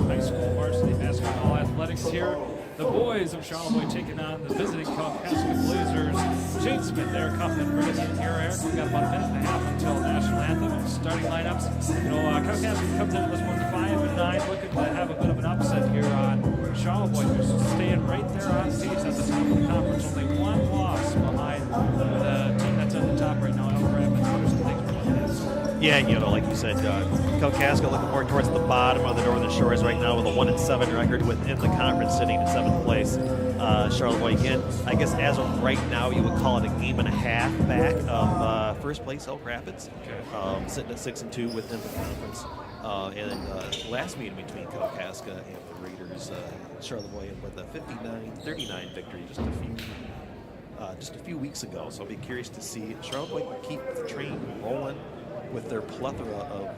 high school varsity basketball athletics here. The boys of Charlevoix taking on the visiting Kalkaska Blazers. Shane Smith there, Cup and bringing in here, Eric. We've got about a minute and a half until national anthem. Starting lineups. You know, Kalkaska comes into this one 5-9, looking to have a bit of an upset here on Charlevoix, who's staying right there on pace at the top of the conference. Only one loss behind the team that's at the top right now. Yeah, you know, like you said, Kalkaska looking more towards the bottom of the Northern Shores right now with a 1-7 record within the conference, sitting in 7th place. Charlevoix again, I guess as of right now, you would call it a game and a half back of first place Elk Rapids, sitting at 6-2 within the conference. And last meeting between Kalkaska and the Rayders, Charlevoix with a 59-39 victory just a few weeks ago. So I'll be curious to see Charlevoix keep the train rolling with their plethora of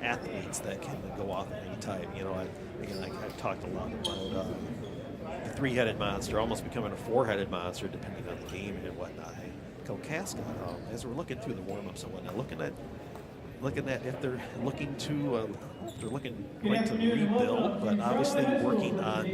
athletes that can go off at any time. You know, I've talked a lot about the three-headed monster, almost becoming a four-headed monster depending on the game and whatnot. Kalkaska, as we're looking through the warm-ups and whatnot, looking at if they're looking to going to rebuild, but obviously working on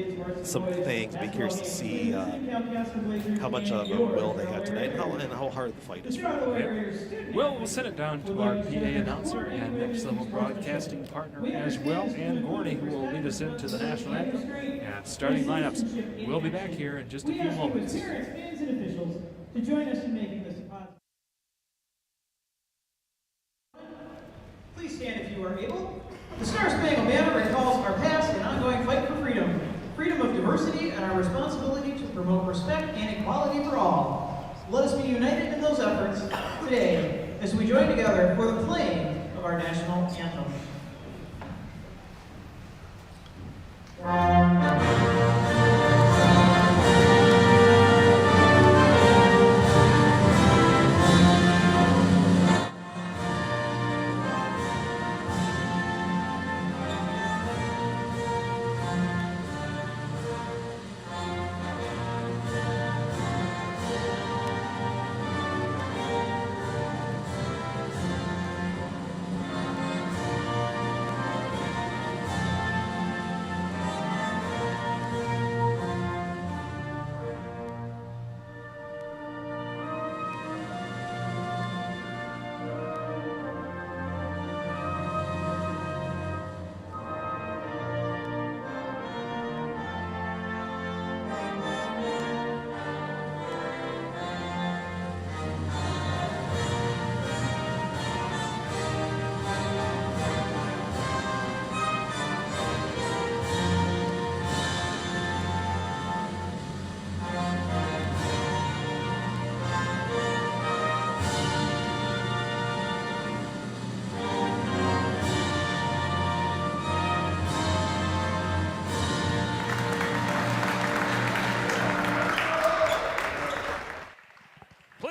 some things. Be curious to see how much of a will they have tonight and how hard the fight is for them. Well, we'll send it down to our PA announcer and next level broadcasting partner as well, Ann Gorney, who will lead us into the national anthem and starting lineups. We'll be back here in just a few moments. Fans and officials to join us in making this possible. Please stand if you are able. The Star Spangled Banner recalls our past and ongoing fight for freedom, freedom of diversity, and our responsibility to promote respect and equality for all. Let us be united in those efforts today as we join together for the playing of our national anthem.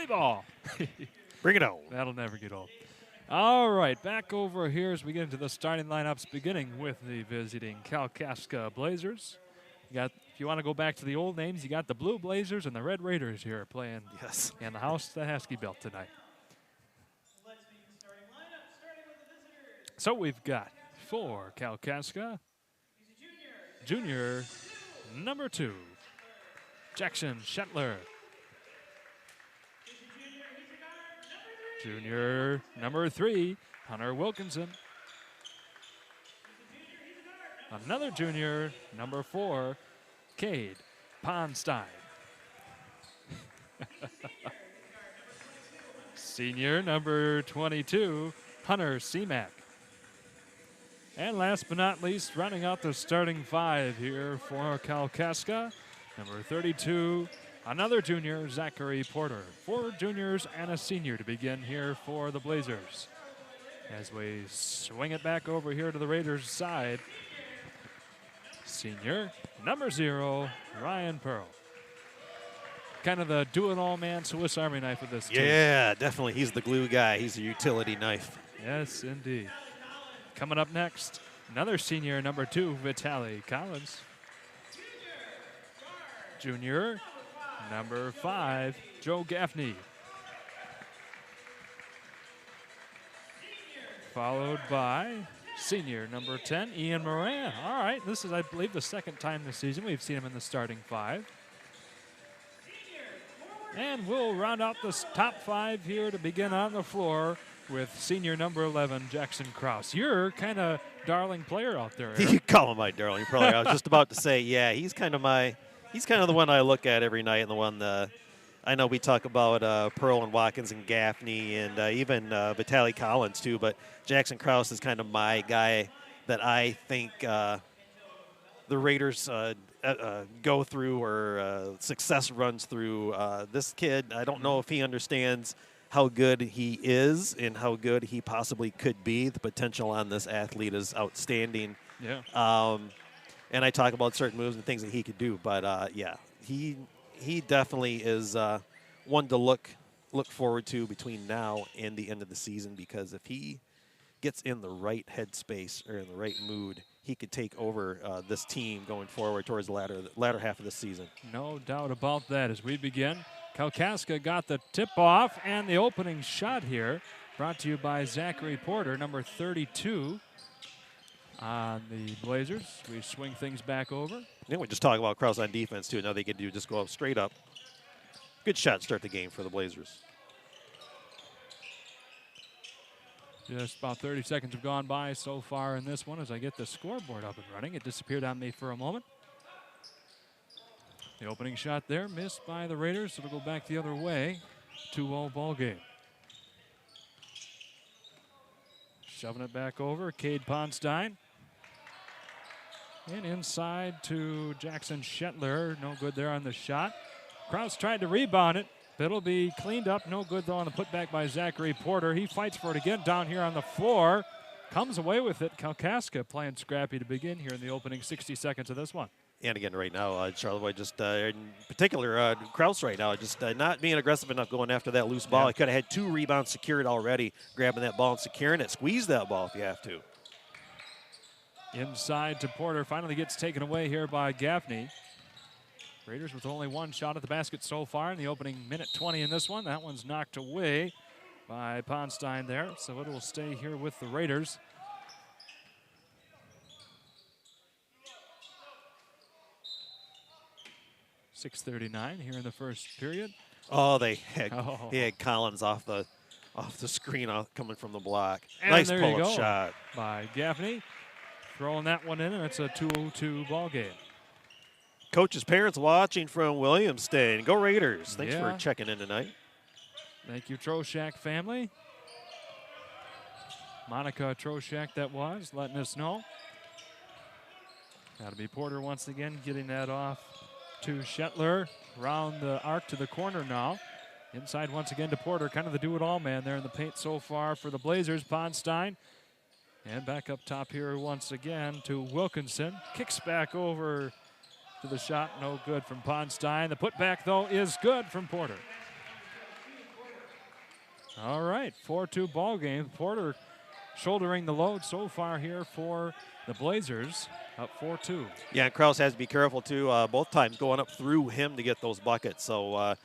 Ball. Bring it on. That'll never get old. All right, back over here as we get into the starting lineups, beginning with the visiting Kalkaska Blazers. You got, if you want to go back to the old names, you got the Blue Blazers and the Red Raiders here playing in the house, the Husky Belt tonight. So we've got for Kalkaska, junior number 2, Jackson Shetler. Junior number 3, Hunter Wilkinson. Another junior, number 4, Cade Ponstein. Senior number 22, Hunter Seamack. And last but not least, rounding out the starting 5 here for Kalkaska, number 32, another junior, Zachary Porter. 4 juniors and a senior to begin here for the Blazers. As we swing it back over here to the Raiders' side, senior, number 0, Ryan Pearl. Kind of the do-it-all-man Swiss Army knife of this team. Yeah, definitely. He's the glue guy. He's a utility knife. Yes, indeed. Coming up next, another senior, number 2, Vitaly Collins. Junior, number 5, Joe Gaffney. Followed by Senior number 10, Ian Moran. All right, this is, I believe, the second time this season we've seen him in the starting 5. And we'll round out the top 5 here to begin on the floor with senior number 11, Jackson Krause. You're kind of darling player out there, Eric. You call him my darling player. I was just about to say, yeah, he's kind of the one I look at every night, and the one I know we talk about Pearl and Watkins and Gaffney and even Vitaly Collins too, but Jackson Krause is kind of my guy that I think the Raiders go through or success runs through. This kid, I don't know if he understands how good he is and how good he possibly could be. The potential on this athlete is outstanding. Yeah. And I talk about certain moves and things that he could do, but yeah, he definitely is one to look forward to between now and the end of the season, because if he gets in the right headspace or in the right mood, he could take over this team going forward towards the latter half of the season. No doubt about that. As we begin, Kalkaska got the tip-off and the opening shot here, brought to you by Zachary Porter, number 32 on the Blazers. We swing things back over. Then we just talk about Krause on defense, too. Now they can just go up straight up. Good shot to start the game for the Blazers. Just about 30 seconds have gone by so far in this one as I get the scoreboard up and running. It disappeared on me for a moment. The opening shot there missed by the Raiders, so it'll go back the other way. 2-0 ball game. Shoving it back over, Cade Ponstein. And inside to Jackson Shetler. No good there on the shot. Krause tried to rebound it. It'll be cleaned up. No good, though, on the putback by Zachary Porter. He fights for it again down here on the floor. Comes away with it. Kalkaska playing scrappy to begin here in the opening 60 seconds of this one. And again, right now, Charlevoix just, in particular, Krause right now, just not being aggressive enough going after that loose ball. Yeah. He could have had 2 rebounds secured already, grabbing that ball and securing it. Squeeze that ball if you have to. Inside to Porter. Finally gets taken away here by Gaffney. Raiders with only 1 shot at the basket so far in the opening minute 20 in this one. That one's knocked away by Ponstein there, so it will stay here with the Raiders. .6:39 here in the first period. Oh, he had Collins off the screen coming from the block. And nice there pull-up you go shot by Gaffney. Throwing that one in, and it's a 2-2 ball game. Coach's parents watching from Williamston. Go Raiders. Thanks Yeah. for checking in tonight. Thank you, Troshak family. Monica Troshak, that was, letting us know. Got to be Porter once again, getting that off to Shetler. Around the arc to the corner now. Inside once again to Porter, kind of the do-it-all man there in the paint so far for the Blazers. Ponstein. And back up top here once again to Wilkinson. Kicks back over to the shot, no good from Ponstein. The putback, though, is good from Porter. All right, 4-2 ball game. Porter shouldering the load so far here for the Blazers, up 4-2. Yeah, and Krause has to be careful, too, both times going up through him to get those buckets. So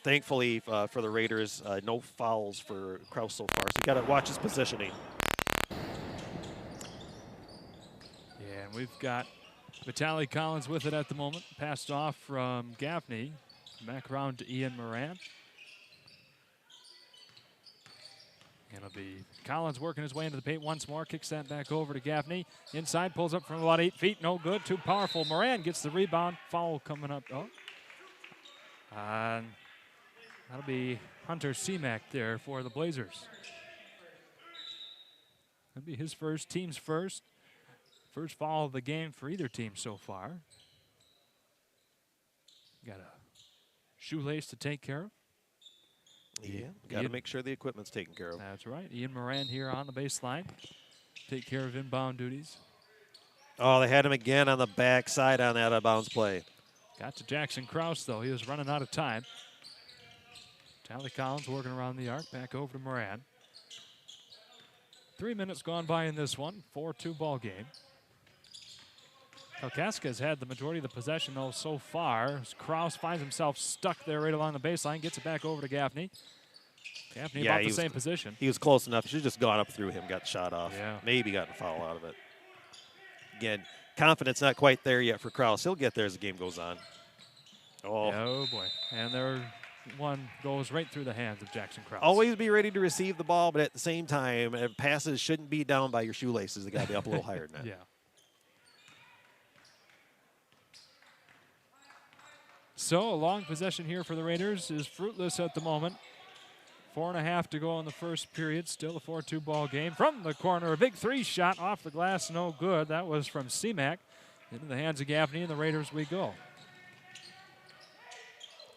thankfully for the Raiders, no fouls for Krause so far. So you got to watch his positioning. Yeah, and we've got Vitaly Collins with it at the moment. Passed off from Gaffney. Back around to Ian Moran. It'll be Collins working his way into the paint once more. Kicks that back over to Gaffney. Inside, pulls up from about 8 feet. No good, too powerful. Moran gets the rebound. Foul coming up. Oh. And that'll be Hunter Seamack there for the Blazers. That'll be his first, team's first. First foul of the game for either team so far. Got a shoelace to take care of. Yeah, got to make sure the equipment's taken care of. That's right. Ian Moran here on the baseline. Take care of inbound duties. Oh, they had him again on the backside on that out-of-bounds play. Got to Jackson Krause, though. He was running out of time. Tally Collins working around the arc. Back over to Moran. 3 minutes gone by in this one. 4-2 ball game. Kalkaska has had the majority of the possession, though, so far. As Krause finds himself stuck there right along the baseline. Gets it back over to Gaffney. Gaffney Yeah, about he the was- same position. He was close enough. Should have just gone up through him, got the shot off. Yeah. Maybe gotten a foul out of it. Again, confidence not quite there yet for Kraus. He'll get there as the game goes on. Oh. Yeah, oh boy. And there one goes right through the hands of Jackson Krause. Always be ready to receive the ball, but at the same time, passes shouldn't be down by your shoelaces. They got to be up a little higher than that. Yeah. So a long possession here for the Raiders is fruitless at the moment. 4.5 to go in the first period. Still a 4-2 ball game. From the corner, a big three shot off the glass, no good. That was from Seamack. Into the hands of Gaffney, and the Raiders we go.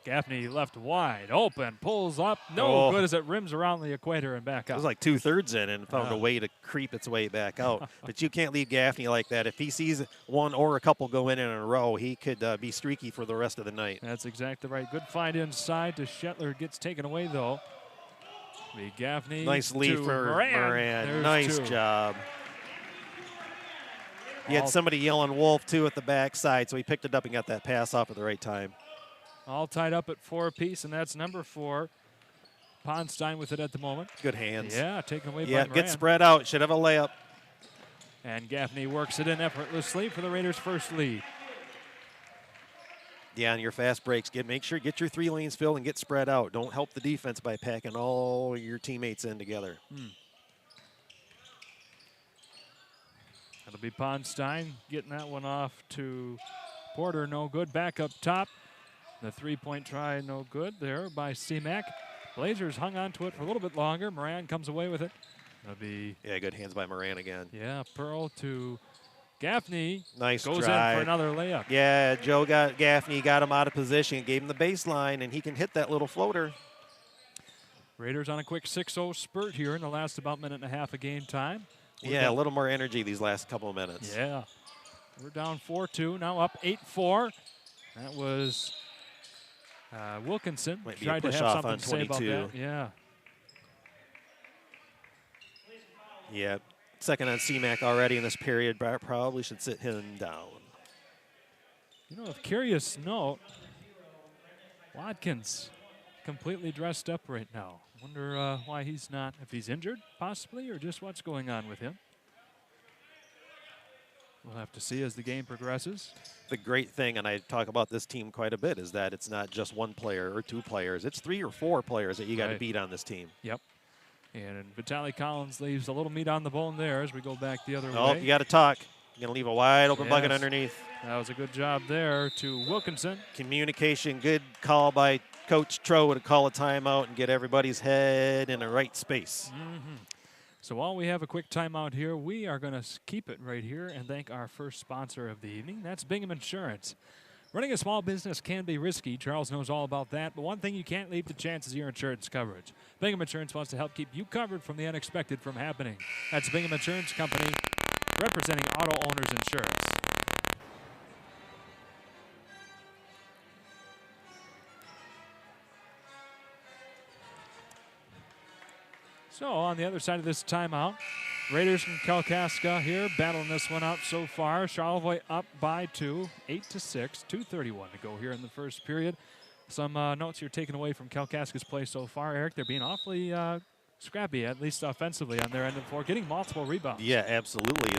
Gaffney left wide open, pulls up, no good as it rims around the equator and back It out. was like 2/3 in and found a way to creep its way back out. But you can't leave Gaffney like that. If he sees one or a couple go in a row, he could be streaky for the rest of the night. That's exactly right. Good find inside to Shetler. Gets taken away, though. The Gaffney Nice lead to for Moran. Moran. There's Nice 2. job. He had All- somebody yelling wolf, too, at the backside, so he picked it up and got that pass off at the right time. All tied up at 4 apiece, and that's number 4. Ponstein with it at the moment. Good hands. Yeah, taken away Yeah, by Moran. good spread out. Should have a layup. And Gaffney works it in effortlessly for the Raiders' first lead. Yeah, on your fast breaks, make sure get your 3 lanes filled and get spread out. Don't help the defense by packing all your teammates in together. That'll be Ponstein getting that one off to Porter, no good. Back up top. The 3-point try, no good there by C-Mac. Blazers hung on to it for a little bit longer. Moran comes away with it. That'll be, Yeah, good hands by Moran again. yeah, Pearl to Gaffney. Nice Goes drive. in for another layup. Yeah, Joe got Gaffney, got him out of position, gave him the baseline, and he can hit that little floater. Raiders on a quick 6-0 spurt here in the last about minute and a half of game time. Yeah, a little more energy these last couple of minutes. Yeah. We're down 4-2, now up 8-4. That was Wilkinson. Might be a Tried to have push-off something on to say about 22. that. Yeah. Yeah, second on C-Mac already in this period. Probably should sit him down. You know, of curious note, Watkins completely dressed up right now. Wonder why he's not, if he's injured possibly, or just what's going on with him. We'll have to see as the game progresses. The great thing, and I talk about this team quite a bit, is that it's not just one player or 2 players. It's 3 or 4 players that you got to Right. beat on this team. Yep. And Vitaly Collins leaves a little meat on the bone there as we go back the other Oh, way. you got to talk. You're going to leave a wide open bucket Yes. underneath. That was a good job there to Wilkinson. Communication, good call by Coach Tro to call a timeout and get everybody's head in the right space. So while we have a quick timeout here, we are going to keep it right here and thank our first sponsor of the evening. That's Bingham Insurance. Running a small business can be risky. Charles knows all about that. But one thing you can't leave to chance is your insurance coverage. Bingham Insurance wants to help keep you covered from the unexpected from happening. That's Bingham Insurance Company, representing auto owners insurance. So on the other side of this timeout, Raiders from Kalkaska here battling this one out so far. Charlevoix up by 2, 8-6, 2:31 to go here in the first period. Some notes you're taking away from Kalkaska's play so far, Eric. They're being awfully scrappy, at least offensively, on their end of the floor, getting multiple rebounds. Yeah, absolutely.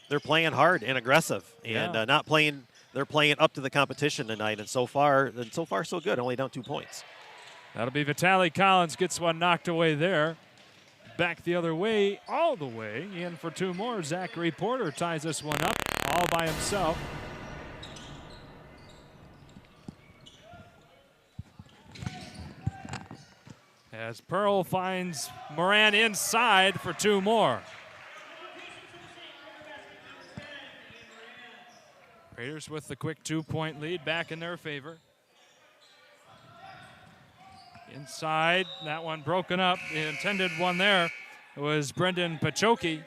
They're playing hard and aggressive, and Yeah. not playing. They're playing up to the competition tonight, and so far so good. Only down 2 points. That'll be Vitaly Collins, gets one knocked away there. Back the other way, all the way. In for 2 more. Zachary Porter ties this one up all by himself. As Pearl finds Moran inside for 2 more. Raiders with the quick 2-point lead back in their favor. Inside, that one broken up. The intended one there was Brendan Pachoki.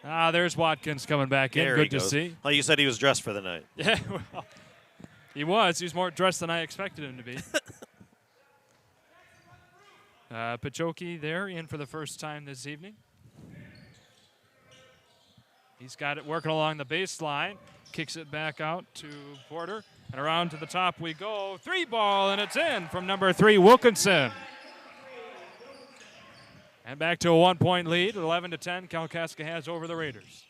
There's Watkins coming back in. There he Good to goes. see. Well, you said he was dressed for the night. Yeah, well, he was. He was more dressed than I expected him to be. Pachoki there in for the first time this evening. He's got it working along the baseline. Kicks it back out to Porter. And around to the top we go. 3 ball, and it's in from number 3, Wilkinson. And back to a 1-point lead. 11-10, Kalkaska has over the Raiders.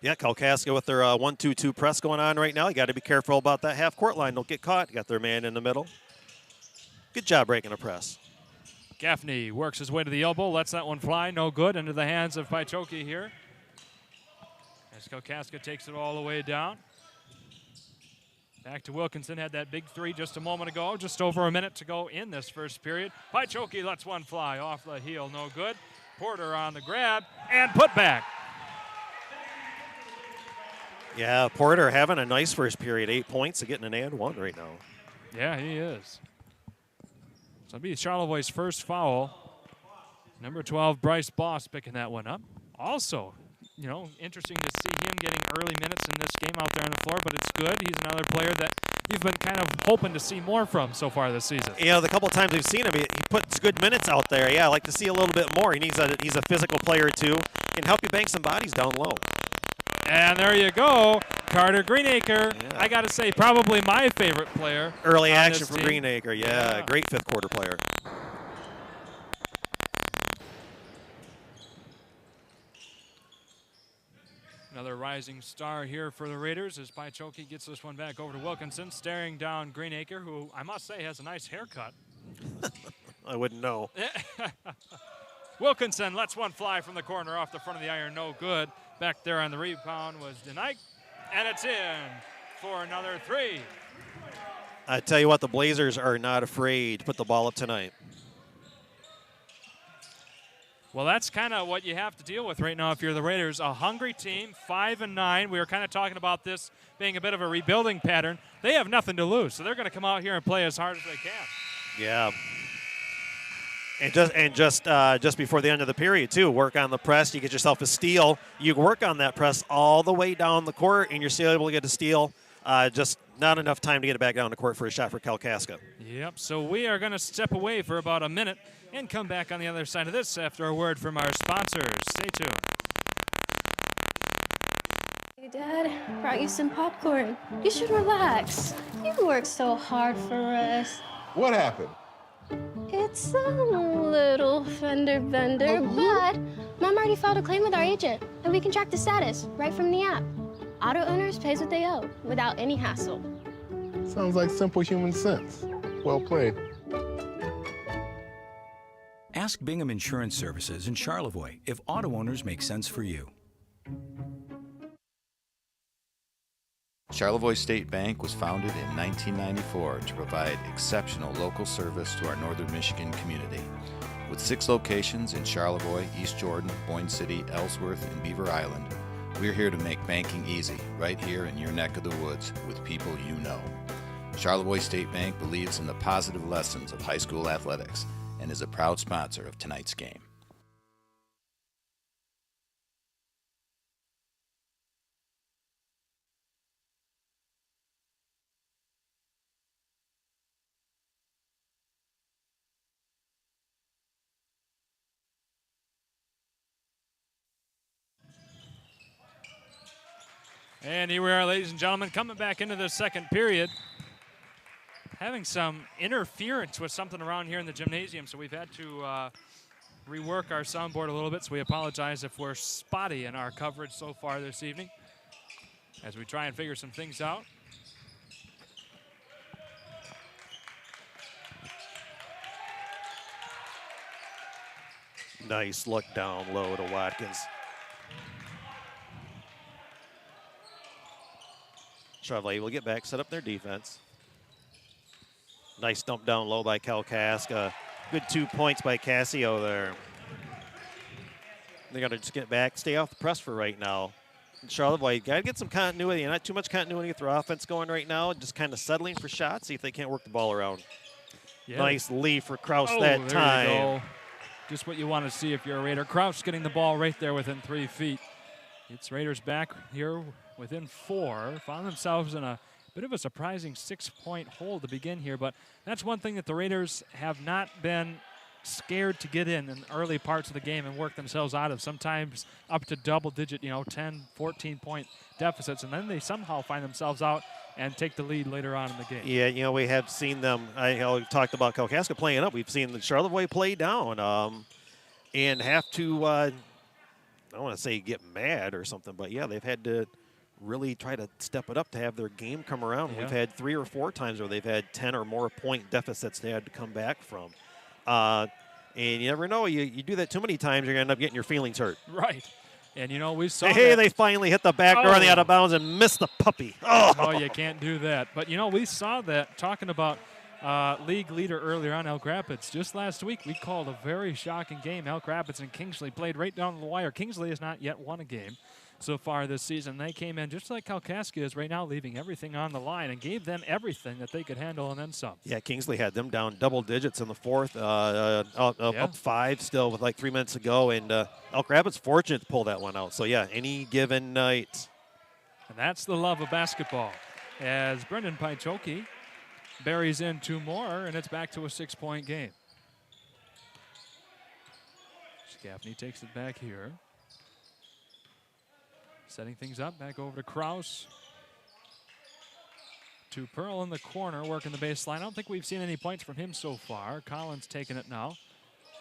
Yeah, Kalkaska with their 1-2-2 press going on right now. You got to be careful about that half-court line. Don't get caught. Got their man in the middle. Good job breaking a press. Gaffney works his way to the elbow, lets that one fly, no good, into the hands of Pychoki here. As Kalkaska takes it all the way down. Back to Wilkinson, had that big 3 just a moment ago, just over a minute to go in this first period. Pychoki lets one fly off the heel, no good. Porter on the grab, and put back. Yeah, Porter having a nice first period, 8 points, getting an and one right now. Yeah, he is. So it'll be Charlevoix's first foul. Number 12, Bryce Boss picking that one up. Also, you know, interesting to see him getting early minutes in this game out there on the floor, but it's good. He's another player that you've been kind of hoping to see more from so far this season. Yeah, the couple of times we've seen him, he puts good minutes out there. Yeah, I like to see a little bit more. He's a physical player, too. Can help you bank some bodies down low. And there you go, Carter Greenacre. Yeah. I got to say, probably my favorite player. Early on action this for team. Greenacre. Yeah, great fifth quarter player. Another rising star here for the Raiders as Pychoki gets this one back over to Wilkinson, staring down Greenacre, who I must say has a nice haircut. I wouldn't know. Wilkinson lets one fly from the corner off the front of the iron, no good. Back there on the rebound was Denike, and it's in for another 3. I tell you what, the Blazers are not afraid to put the ball up tonight. Well, that's kind of what you have to deal with right now if you're the Raiders. A hungry team, 5-9. We were kind of talking about this being a bit of a rebuilding pattern. They have nothing to lose, so they're going to come out here and play as hard as they can. Yeah. And just before the end of the period, too, work on the press. You get yourself a steal. You work on that press all the way down the court, and you're still able to get a steal. Just not enough time to get it back down the court for a shot for Kalkaska. Yep, so we are going to step away for about a minute and come back on the other side of this after a word from our sponsors. Stay tuned. Hey, Dad, brought you some popcorn. You should relax. You worked so hard for us. What happened? It's a little fender bender, but Mom already filed a claim with our agent, and we can track the status right from the app. Auto owners pays what they owe without any hassle. Sounds like simple human sense. Well played. Ask Bingham Insurance Services in Charlevoix if auto owners make sense for you. Charlevoix State Bank was founded in 1994 to provide exceptional local service to our northern Michigan community. With 6 locations in Charlevoix, East Jordan, Boyne City, Ellsworth, and Beaver Island, we're here to make banking easy, right here in your neck of the woods, with people you know. Charlevoix State Bank believes in the positive lessons of high school athletics and is a proud sponsor of tonight's game. And here we are, ladies and gentlemen, coming back into the second period. Having some interference with something around here in the gymnasium, so we've had to rework our soundboard a little bit, so we apologize if we're spotty in our coverage so far this evening as we try and figure some things out. Nice look down low to Watkins. Charlevoix will get back, set up their defense. Nice dump down low by Kalkaska. Good 2 points by Cassio there. They're going to just get back, stay off the press for right now. Charlevoix, got to get some continuity. Not too much continuity with their offense going right now. Just kind of settling for shots, see if they can't work the ball around. Yeah. Nice lead for Kraus that time. You go. Just what you want to see if you're a Raider. Kraus getting the ball right there within 3 feet. It's Raiders back here within 4. Found themselves in a bit of a surprising 6-point hole to begin here, but that's one thing that the Raiders have not been scared to get in early parts of the game and work themselves out of sometimes up to double-digit, 10, 14-point deficits, and then they somehow find themselves out and take the lead later on in the game. Yeah, we have seen them. I talked about Kalkaska playing up. We've seen the Charlevoix play down and have to, I don't want to say get mad or something, but, yeah, they've had to really try to step it up to have their game come around. Yeah. We've had 3 or 4 times where they've had 10 or more point deficits they had to come back from. And you never know. You do that too many times, you're going to end up getting your feelings hurt. Right. And, we saw Hey, that. they finally hit the back door on the out of bounds and missed the puppy. Oh, you can't do that. But, we saw that talking about league leader earlier on, Elk Rapids. Just last week, we called a very shocking game. Elk Rapids and Kingsley played right down the wire. Kingsley has not yet won a game so far this season. They came in just like Kalkaska is right now, leaving everything on the line and gave them everything that they could handle and then some. Yeah, Kingsley had them down double digits in the fourth, up 5 still with like 3 minutes to go, and Elk Rapids fortunate to pull that one out. So, yeah, any given night. And that's the love of basketball. As Brendan Paichoki buries in 2 more, and it's back to a 6-point game. Gaffney takes it back here. Setting things up, back over to Kraus. To Pearl in the corner, working the baseline. I don't think we've seen any points from him so far. Collins taking it now.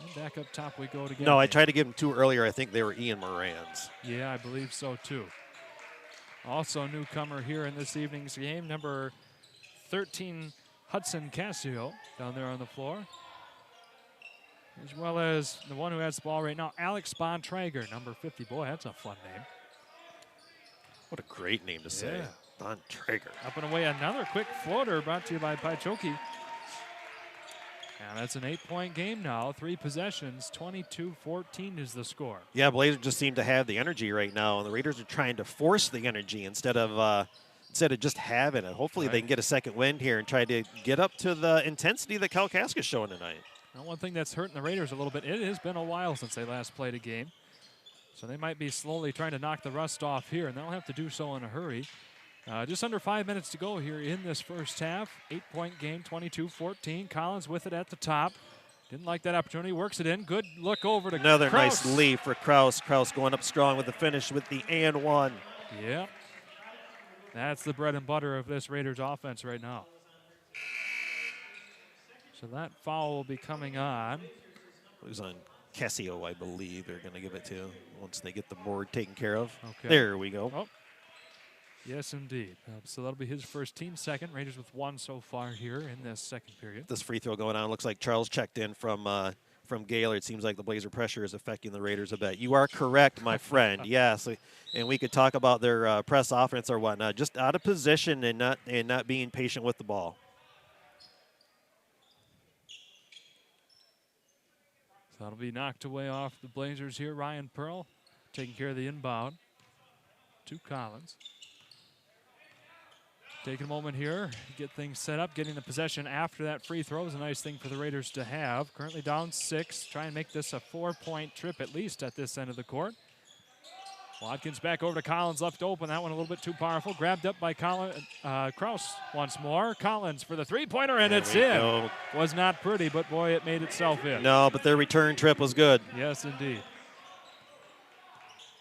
And back up top we go to Gaffney. No, I tried to give him 2 earlier. I think they were Ian Moran's. Yeah, I believe so too. Also newcomer here in this evening's game, number 13, Hudson Casio, down there on the floor. As well as the one who has the ball right now, Alex Bontrager, number 50. Boy, that's a fun name. What a great name to say. Yeah. Don Traeger. Up and away, another quick floater brought to you by Paichoki. And that's an 8-point game now. 3 possessions, 22-14 is the score. Yeah, Blazers just seem to have the energy right now, and the Raiders are trying to force the energy instead of just having it. Hopefully they can get a second wind here and try to get up to the intensity that Kalkaska's showing tonight. Now, one thing that's hurting the Raiders a little bit, it has been a while since they last played a game. So they might be slowly trying to knock the rust off here, and they'll have to do so in a hurry. Just under 5 minutes to go here in this first half. 8-point game, 22-14. Collins with it at the top. Didn't like that opportunity. Works it in. Good look over to Another Kraus. nice lead for Kraus. Kraus going up strong with the finish with the and one. Yep. That's the bread and butter of this Raiders offense right now. So that foul will be coming on. It was on Casio, I believe they're going to give it to once they get the board taken care of. Okay. There we go. Oh. Yes, indeed. So that'll be his first team second. Raiders with 1 so far here in this second period. This free throw going on. Looks like Charles checked in from Gaylor. It seems like the Blazer pressure is affecting the Raiders a bit. You are correct, my friend. Yes, and we could talk about their press offense or whatnot. Just out of position and not being patient with the ball. So that'll be knocked away off the Blazers here. Ryan Pearl taking care of the inbound to Collins. Taking a moment here, get things set up. Getting the possession after that free throw is a nice thing for the Raiders to have. Currently down 6. Try and make this a 4-point trip at least at this end of the court. Watkins back over to Collins, left open. That one a little bit too powerful. Grabbed up by Kraus once more. Collins for the three-pointer, and it's in. Go. Was not pretty, but boy, it made itself in. No, but their return trip was good. Yes, indeed.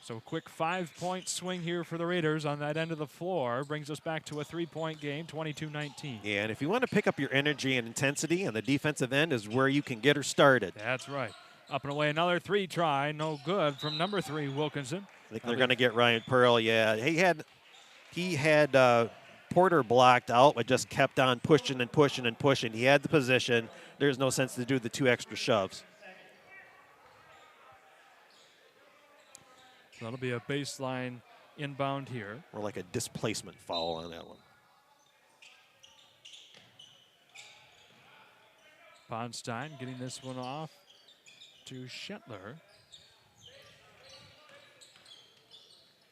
So a quick 5-point swing here for the Raiders on that end of the floor. Brings us back to a 3-point game, 22-19. Yeah, and if you want to pick up your energy and intensity on the defensive end is where you can get her started. That's right. Up and away, another 3 try. No good from number 3, Wilkinson. I think they're going to get Ryan Pearl. Yeah, he had Porter blocked out, but just kept on pushing and pushing and pushing. He had the position. There's no sense to do the 2 extra shoves. So that'll be a baseline inbound here. Or like a displacement foul on that one. Ponstein getting this one off to Shetler.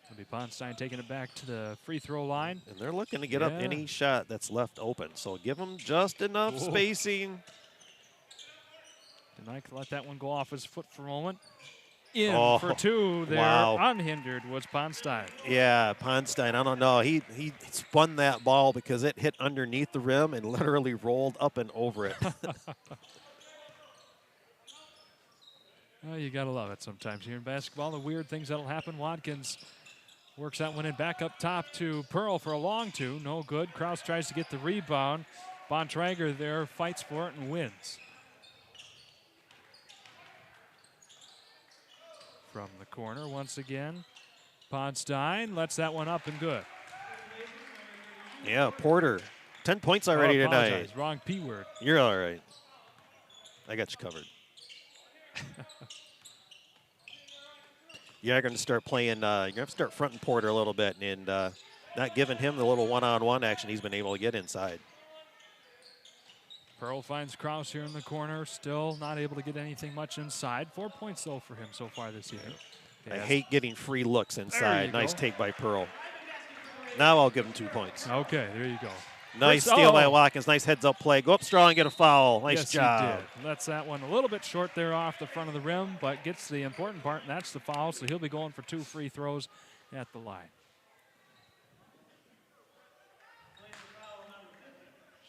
It'll be Ponstein taking it back to the free throw line. And they're looking to get up any shot that's left open. So give them just enough spacing. Did not let that one go off his foot for a moment. In for 2 there, unhindered, was Ponstein. Yeah, Ponstein, I don't know. He spun that ball because it hit underneath the rim and literally rolled up and over it. Oh, you got to love it sometimes here in basketball. The weird things that'll happen. Watkins works that one in back up top to Pearl for a long two. No good. Kraus tries to get the rebound. Bontrager there fights for it and wins. From the corner once again. Ponstein lets that one up and good. Yeah, Porter. 10 points already tonight. Apologize. Wrong P word. You're all right. I got you covered. You're going to start playing, you're going to have to start fronting Porter a little bit and not giving him the little one-on-one action he's been able to get inside. Pearl finds Kraus here in the corner, still not able to get anything much inside. 4 points, though, for him so far this year. I hate getting free looks inside. Nice take by Pearl. Now I'll give him 2 points. Okay, there you go. Nice steal by Watkins. Nice heads-up play. Go up strong, get a foul. Nice yes, job. He did. Lets that one a little bit short there off the front of the rim, but gets the important part, and that's the foul, so he'll be going for 2 free throws at the line.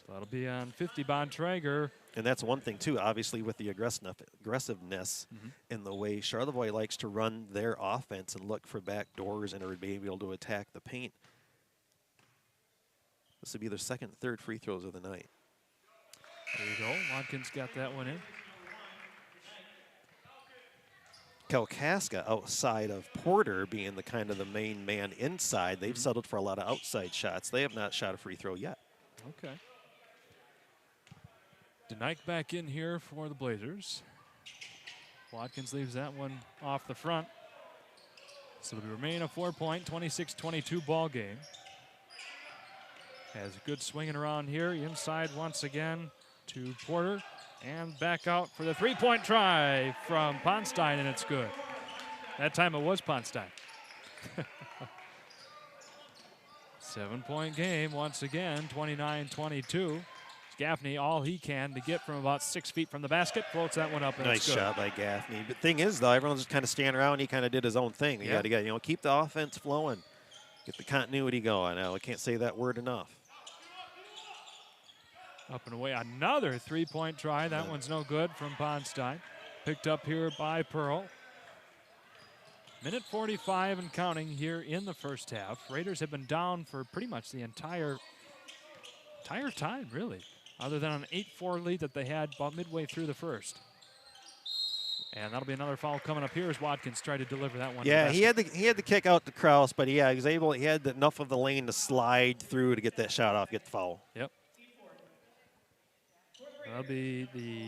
So that'll be on 50, Bontrager. And that's one thing, too, obviously, with the aggressiveness in the way Charlevoix likes to run their offense and look for back doors and are being able to attack the paint. This would be their second, third free throws of the night. There you go. Watkins got that one in. Kalkaska outside of Porter being the kind of the main man inside. They've settled for a lot of outside shots. They have not shot a free throw yet. Okay. Denike back in here for the Blazers. Watkins leaves that one off the front. So it'll remain a 4-point, 26-22 ball game. Has a good swinging around here. Inside once again to Porter. And back out for the three-point try from Ponstein, and it's good. That time it was Ponstein. 7-point game once again, 29-22. Gaffney, all he can to get from about 6 feet from the basket, floats that one up, and nice it's good. shot by Gaffney. The thing is, though, everyone's just kind of standing around. He kind of did his own thing. You got to get, keep the offense flowing, get the continuity going. Now, I can't say that word enough. Up and away, another three-point try. That one's no good from Ponstein. Picked up here by Pearl. Minute 45 and counting here in the first half. Raiders have been down for pretty much the entire time, really, other than an 8-4 lead that they had about midway through the first. And that'll be another foul coming up here as Watkins tried to deliver that one. Yeah, he had the kick out to Kraus, but yeah, he had enough of the lane to slide through to get that shot off, get the foul. Yep. That'll be the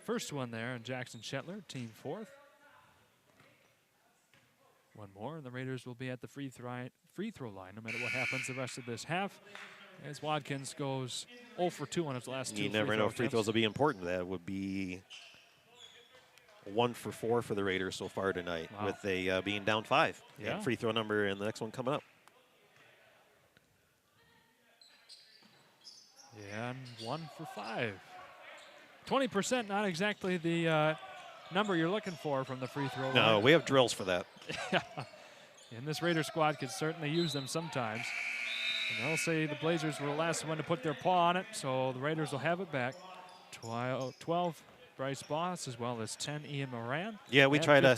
first one there, and Jackson Shetler, team fourth. One more, and the Raiders will be at the free throw line no matter what happens the rest of this half. As Watkins goes 0 for 2 on his last two. You never know if free throws will be important. That would be 1 for 4 for the Raiders so far tonight, with a being down 5. Yeah. And free throw number and the next one coming up. Yeah, and 1 for 5. 20%, not exactly the number you're looking for from the free throw line. No, we have drills for that. And this Raider squad could certainly use them sometimes. And they'll say the Blazers were the last one to put their paw on it, so the Raiders will have it back. 12, Bryce Boss, as well as 10, Ian Moran. Yeah, we try to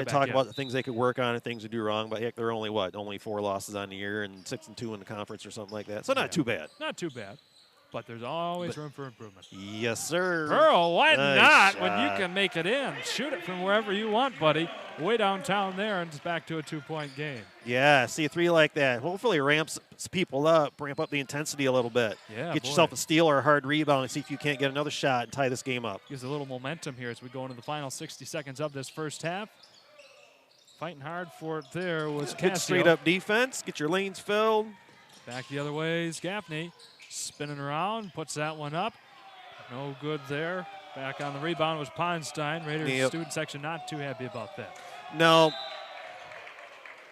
talk in. about the things they could work on and things to do wrong, but heck, they're only 4 losses on the year and 6-2 in the conference or something like that. So not too bad. Not too bad. But there's always room for improvement. Yes, sir. Pearl, why Nice not when you can make it in? Shoot it from wherever you want, buddy. Way downtown there, and it's back to a 2-point game. Yeah, see a 3 like that. Hopefully ramps people up, ramp up the intensity a little bit. Yeah, Get yourself a steal or a hard rebound and see if you can't get another shot and tie this game up. Gives a little momentum here as we go into the final 60 seconds of this first half. Fighting hard for it there was Good Casio. straight-up defense. Get your lanes filled. Back the other way is Gaffney. Spinning around, puts that one up. No good there. Back on the rebound was Ponstein. Raiders student section not too happy about that. No,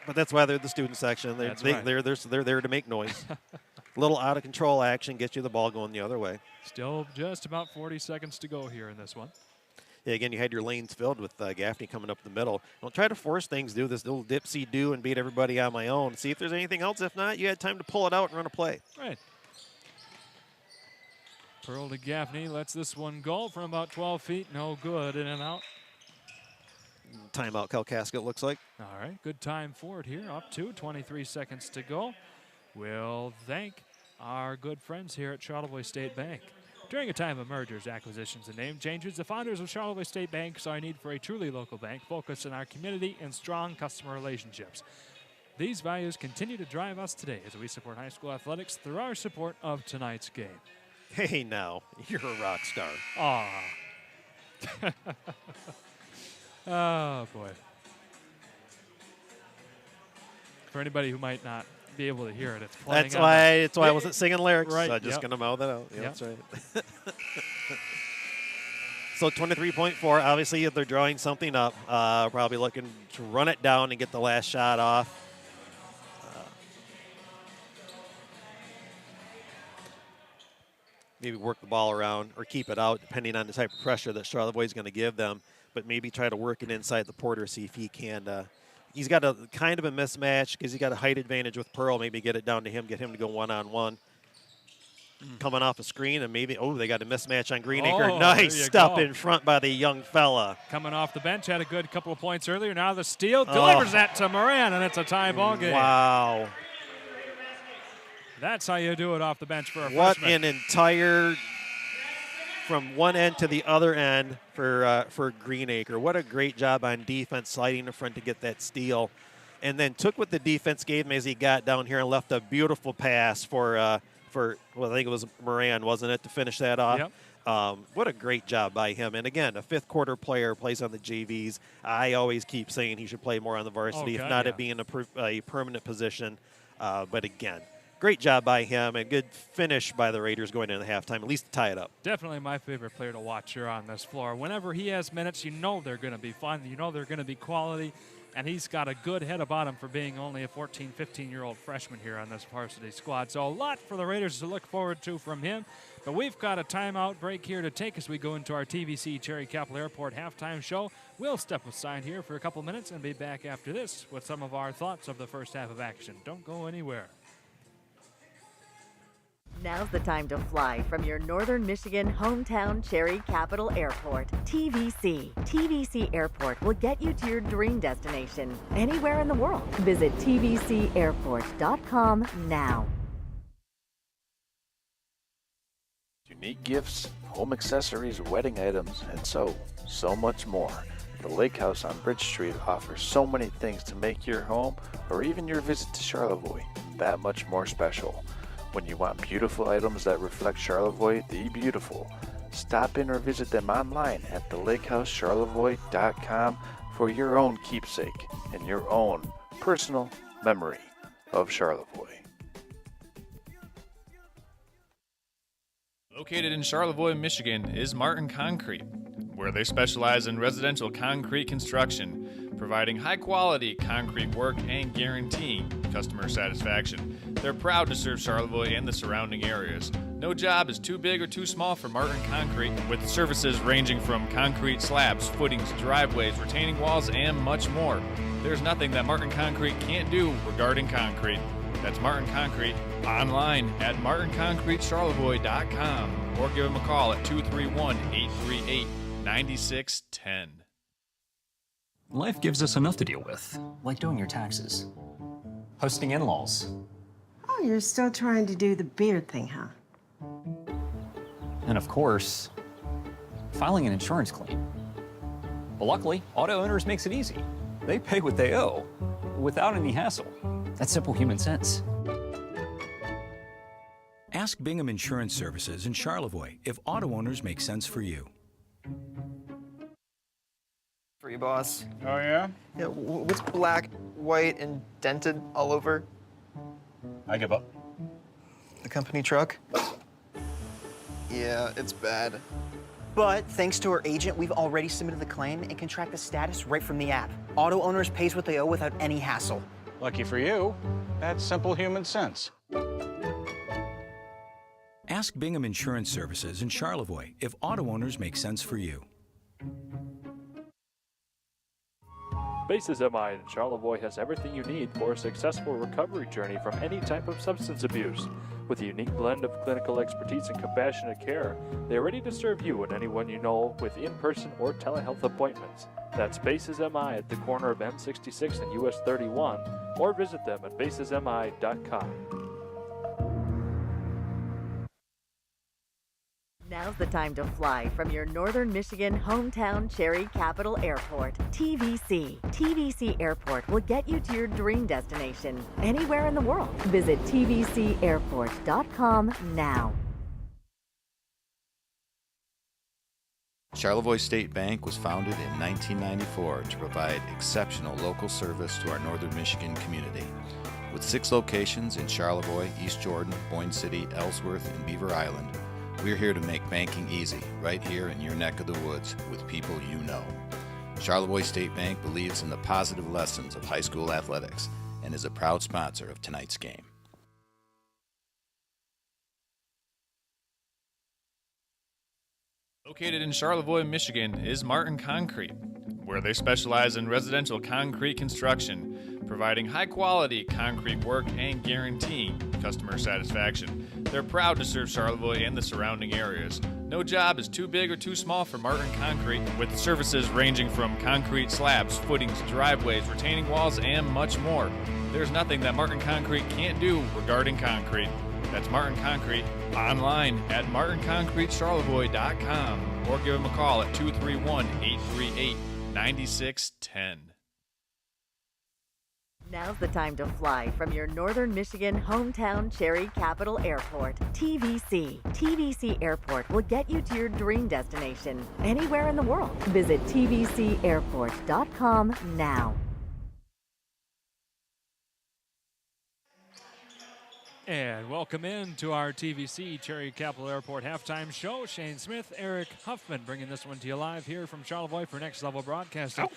but that's why they're the student section. They're there to make noise. A little out of control action gets you the ball going the other way. Still just about 40 seconds to go here in this one. Yeah, again, you had your lanes filled with Gaffney coming up the middle. Don't try to force things. Do this little dipsy-do and beat everybody on my own. See if there's anything else. If not, you had time to pull it out and run a play. Right. Pearl to Gaffney lets this one go from about 12 feet. No good. In and out. timeout, Kalkaska, it looks like. All right, good time for it here. Up to 23 seconds to go. We'll thank our good friends here at Charlevoix State Bank. During a time of mergers, acquisitions, and name changes, the founders of Charlevoix State Bank saw a need for a truly local bank focused on our community and strong customer relationships. These values continue to drive us today as we support high school athletics through our support of tonight's game. Hey, now, you're a rock star. Aw. Oh, boy. For anybody who might not be able to hear it, it's playing. That's why I wasn't singing lyrics. Right. So I'm just going to mouth it out. Yeah, Yep. that's right. So 23.4, obviously if they're drawing something up, probably looking to run it down and get the last shot off. Maybe work the ball around or keep it out depending on the type of pressure that Charlevoix is going to give them, but maybe try to work it inside the Porter, see if he can. He's got a kind of a mismatch because he's got a height advantage with Pearl. Maybe get it down to him, get him to go one-on-one. Coming off a screen, and maybe, they got a mismatch on Greenacre. Oh, nice there you stop go. in front by the young fella. Coming off the bench, had a good couple of points earlier. Now the steal, delivers that to Moran, and it's a tie ball game. Wow. That's how you do it off the bench for a What freshman. an entire, from one end to the other end for Greenacre. What a great job on defense, sliding in front to get that steal. And then took what the defense gave him as he got down here and left a beautiful pass for I think it was Moran, wasn't it, to finish that off? Yep. What a great job by him. And again, a fifth quarter player, plays on the JVs. I always keep saying he should play more on the varsity, Oh, if God, not yeah. it being a permanent position. But again, great job by him, and good finish by the Raiders going into halftime, at least to tie it up. Definitely my favorite player to watch here on this floor. Whenever he has minutes, you know they're going to be fun. You know they're going to be quality. And he's got a good head about him for being only a 14, 15-year-old freshman here on this varsity squad. So a lot for the Raiders to look forward to from him. But we've got a timeout break here to take as we go into our TVC Cherry Capital Airport halftime show. We'll step aside here for a couple minutes and be back after this with some of our thoughts of the first half of action. Don't go anywhere. Now's the time to fly from your Northern Michigan hometown Cherry Capital Airport. TVC. TVC Airport will get you to your dream destination anywhere in the world. Visit tvcairport.com now. Unique gifts, home accessories, wedding items, and so much more. The Lake House on Bridge Street offers so many things to make your home or even your visit to Charlevoix that much more special. When you want beautiful items that reflect Charlevoix the beautiful, stop in or visit them online at thelakehousecharlevoix.com for your own keepsake and your own personal memory of Charlevoix. Located in Charlevoix, Michigan is Martin Concrete, where they specialize in residential concrete construction, providing high-quality concrete work and guaranteeing customer satisfaction. They're proud to serve Charlevoix and the surrounding areas. No job is too big or too small for Martin Concrete, with services ranging from concrete slabs, footings, driveways, retaining walls, and much more. There's nothing that Martin Concrete can't do regarding concrete. That's Martin Concrete, online at martinconcretecharlevoix.com or give them a call at 231-838-9610. Life gives us enough to deal with, like doing your taxes, hosting in-laws, Oh, you're still trying to do the beard thing, huh? and of course, filing an insurance claim. But luckily, Auto Owners makes it easy. They pay what they owe without any hassle. That's simple human sense. Ask Bingham Insurance Services in Charlevoix if auto owners make sense for you. For you, boss. Oh, yeah? Yeah, what's black, white, and dented all over? I give up. The company truck? Yeah, it's bad. But thanks to our agent, we've already submitted the claim and can track the status right from the app. Auto Owners pays what they owe without any hassle. Lucky for you, that's simple human sense. Ask Bingham Insurance Services in Charlevoix if auto owners make sense for you. Basis MI in Charlevoix has everything you need for a successful recovery journey from any type of substance abuse. With a unique blend of clinical expertise and compassionate care, they are ready to serve you and anyone you know with in-person or telehealth appointments. That's Bases MI at the corner of M66 and US 31, or visit them at basesmi.com. Now's the time to fly from your northern Michigan hometown Cherry Capital Airport. TVC. TVC Airport will get you to your dream destination anywhere in the world. Visit tvcairport.com now. Charlevoix State Bank was founded in 1994 to provide exceptional local service to our northern Michigan community. With 6 locations in Charlevoix, East Jordan, Boyne City, Ellsworth, and Beaver Island, we're here to make banking easy, right here in your neck of the woods with people you know. Charlevoix State Bank believes in the positive lessons of high school athletics and is a proud sponsor of tonight's game. Located in Charlevoix, Michigan, is Martin Concrete, where they specialize in residential concrete construction, providing high-quality concrete work and guaranteeing customer satisfaction. They're proud to serve Charlevoix and the surrounding areas. No job is too big or too small for Martin Concrete, with services ranging from concrete slabs, footings, driveways, retaining walls, and much more. There's nothing that Martin Concrete can't do regarding concrete. That's Martin Concrete, online at martinconcretecharlevoix.com, or give them a call at 231-838-9610. Now's the time to fly from your northern Michigan hometown Cherry Capital Airport. TVC. TVC Airport will get you to your dream destination anywhere in the world. Visit tvcairport.com now. And welcome in to our TVC Cherry Capital Airport halftime show. Shane Smith, Eric Huffman bringing this one to you live here from Charlevoix for Next Level Broadcasting.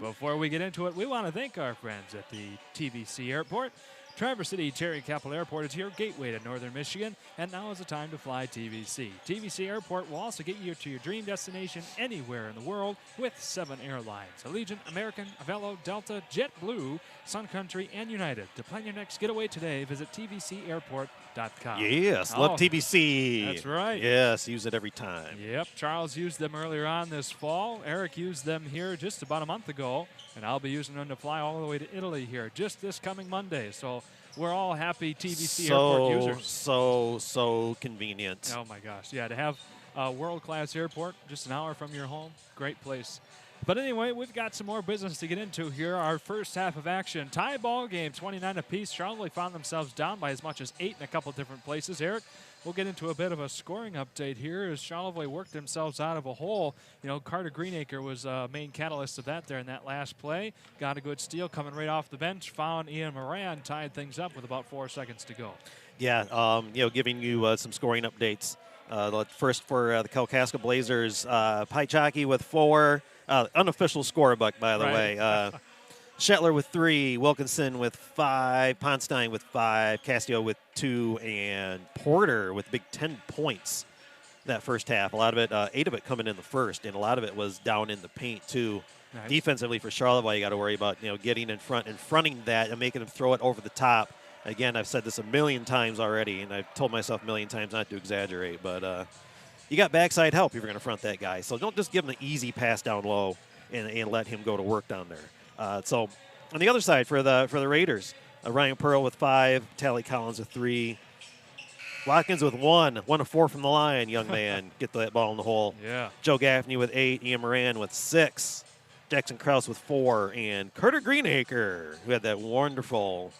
Before we get into it, we want to thank our friends at the TVC Airport. Traverse City Cherry Capital Airport is your gateway to northern Michigan, and now is the time to fly TVC. TVC Airport will also get you to your dream destination anywhere in the world with 7 airlines: Allegiant, American, Avelo, Delta, JetBlue, Sun Country, and United. To plan your next getaway today, visit tvcairport.com. Yes, love TVC. That's right. Yes, use it every time. Yep, Charles used them earlier on this fall. Eric used them here just about a month ago, and I'll be using them to fly all the way to Italy here just this coming Monday. So we're all happy TVC Airport users. So convenient. Oh my gosh, yeah, to have a world-class airport just an hour from your home, great place. But anyway, we've got some more business to get into here. Our first half of action, tie ball game, 29 apiece. Charlevoix found themselves down by as much as 8 in a couple different places. Eric, we'll get into a bit of a scoring update here as Charlevoix worked themselves out of a hole. You know, Carter Greenacre was a main catalyst of that there in that last play. Got a good steal coming right off the bench. Found Ian Moran, tied things up with about 4 seconds to go. Yeah, giving you some scoring updates. First for the Kalkaska Blazers, Paichaki with 4. Unofficial scorebook, by the way. Shetler with 3, Wilkinson with 5, Ponstein with 5, Castillo with 2, and Porter with big 10 points that first half. A lot of it, 8 of it coming in the first, and a lot of it was down in the paint too. Nice. Defensively for Charlevoix, you got to worry about getting in front and fronting that and making them throw it over the top. Again, I've said this a million times already, and I've told myself a million times not to exaggerate, but you got backside help if you're going to front that guy. So don't just give him the easy pass down low and let him go to work down there. So on the other side for the Raiders, Ryan Pearl with 5, Tally Collins with 3, Watkins with 1 of 4 from the line, young man. Get that ball in the hole. Yeah. Joe Gaffney with 8, Ian Moran with 6, Jackson Krause with 4, and Carter Greenacre, who had that wonderful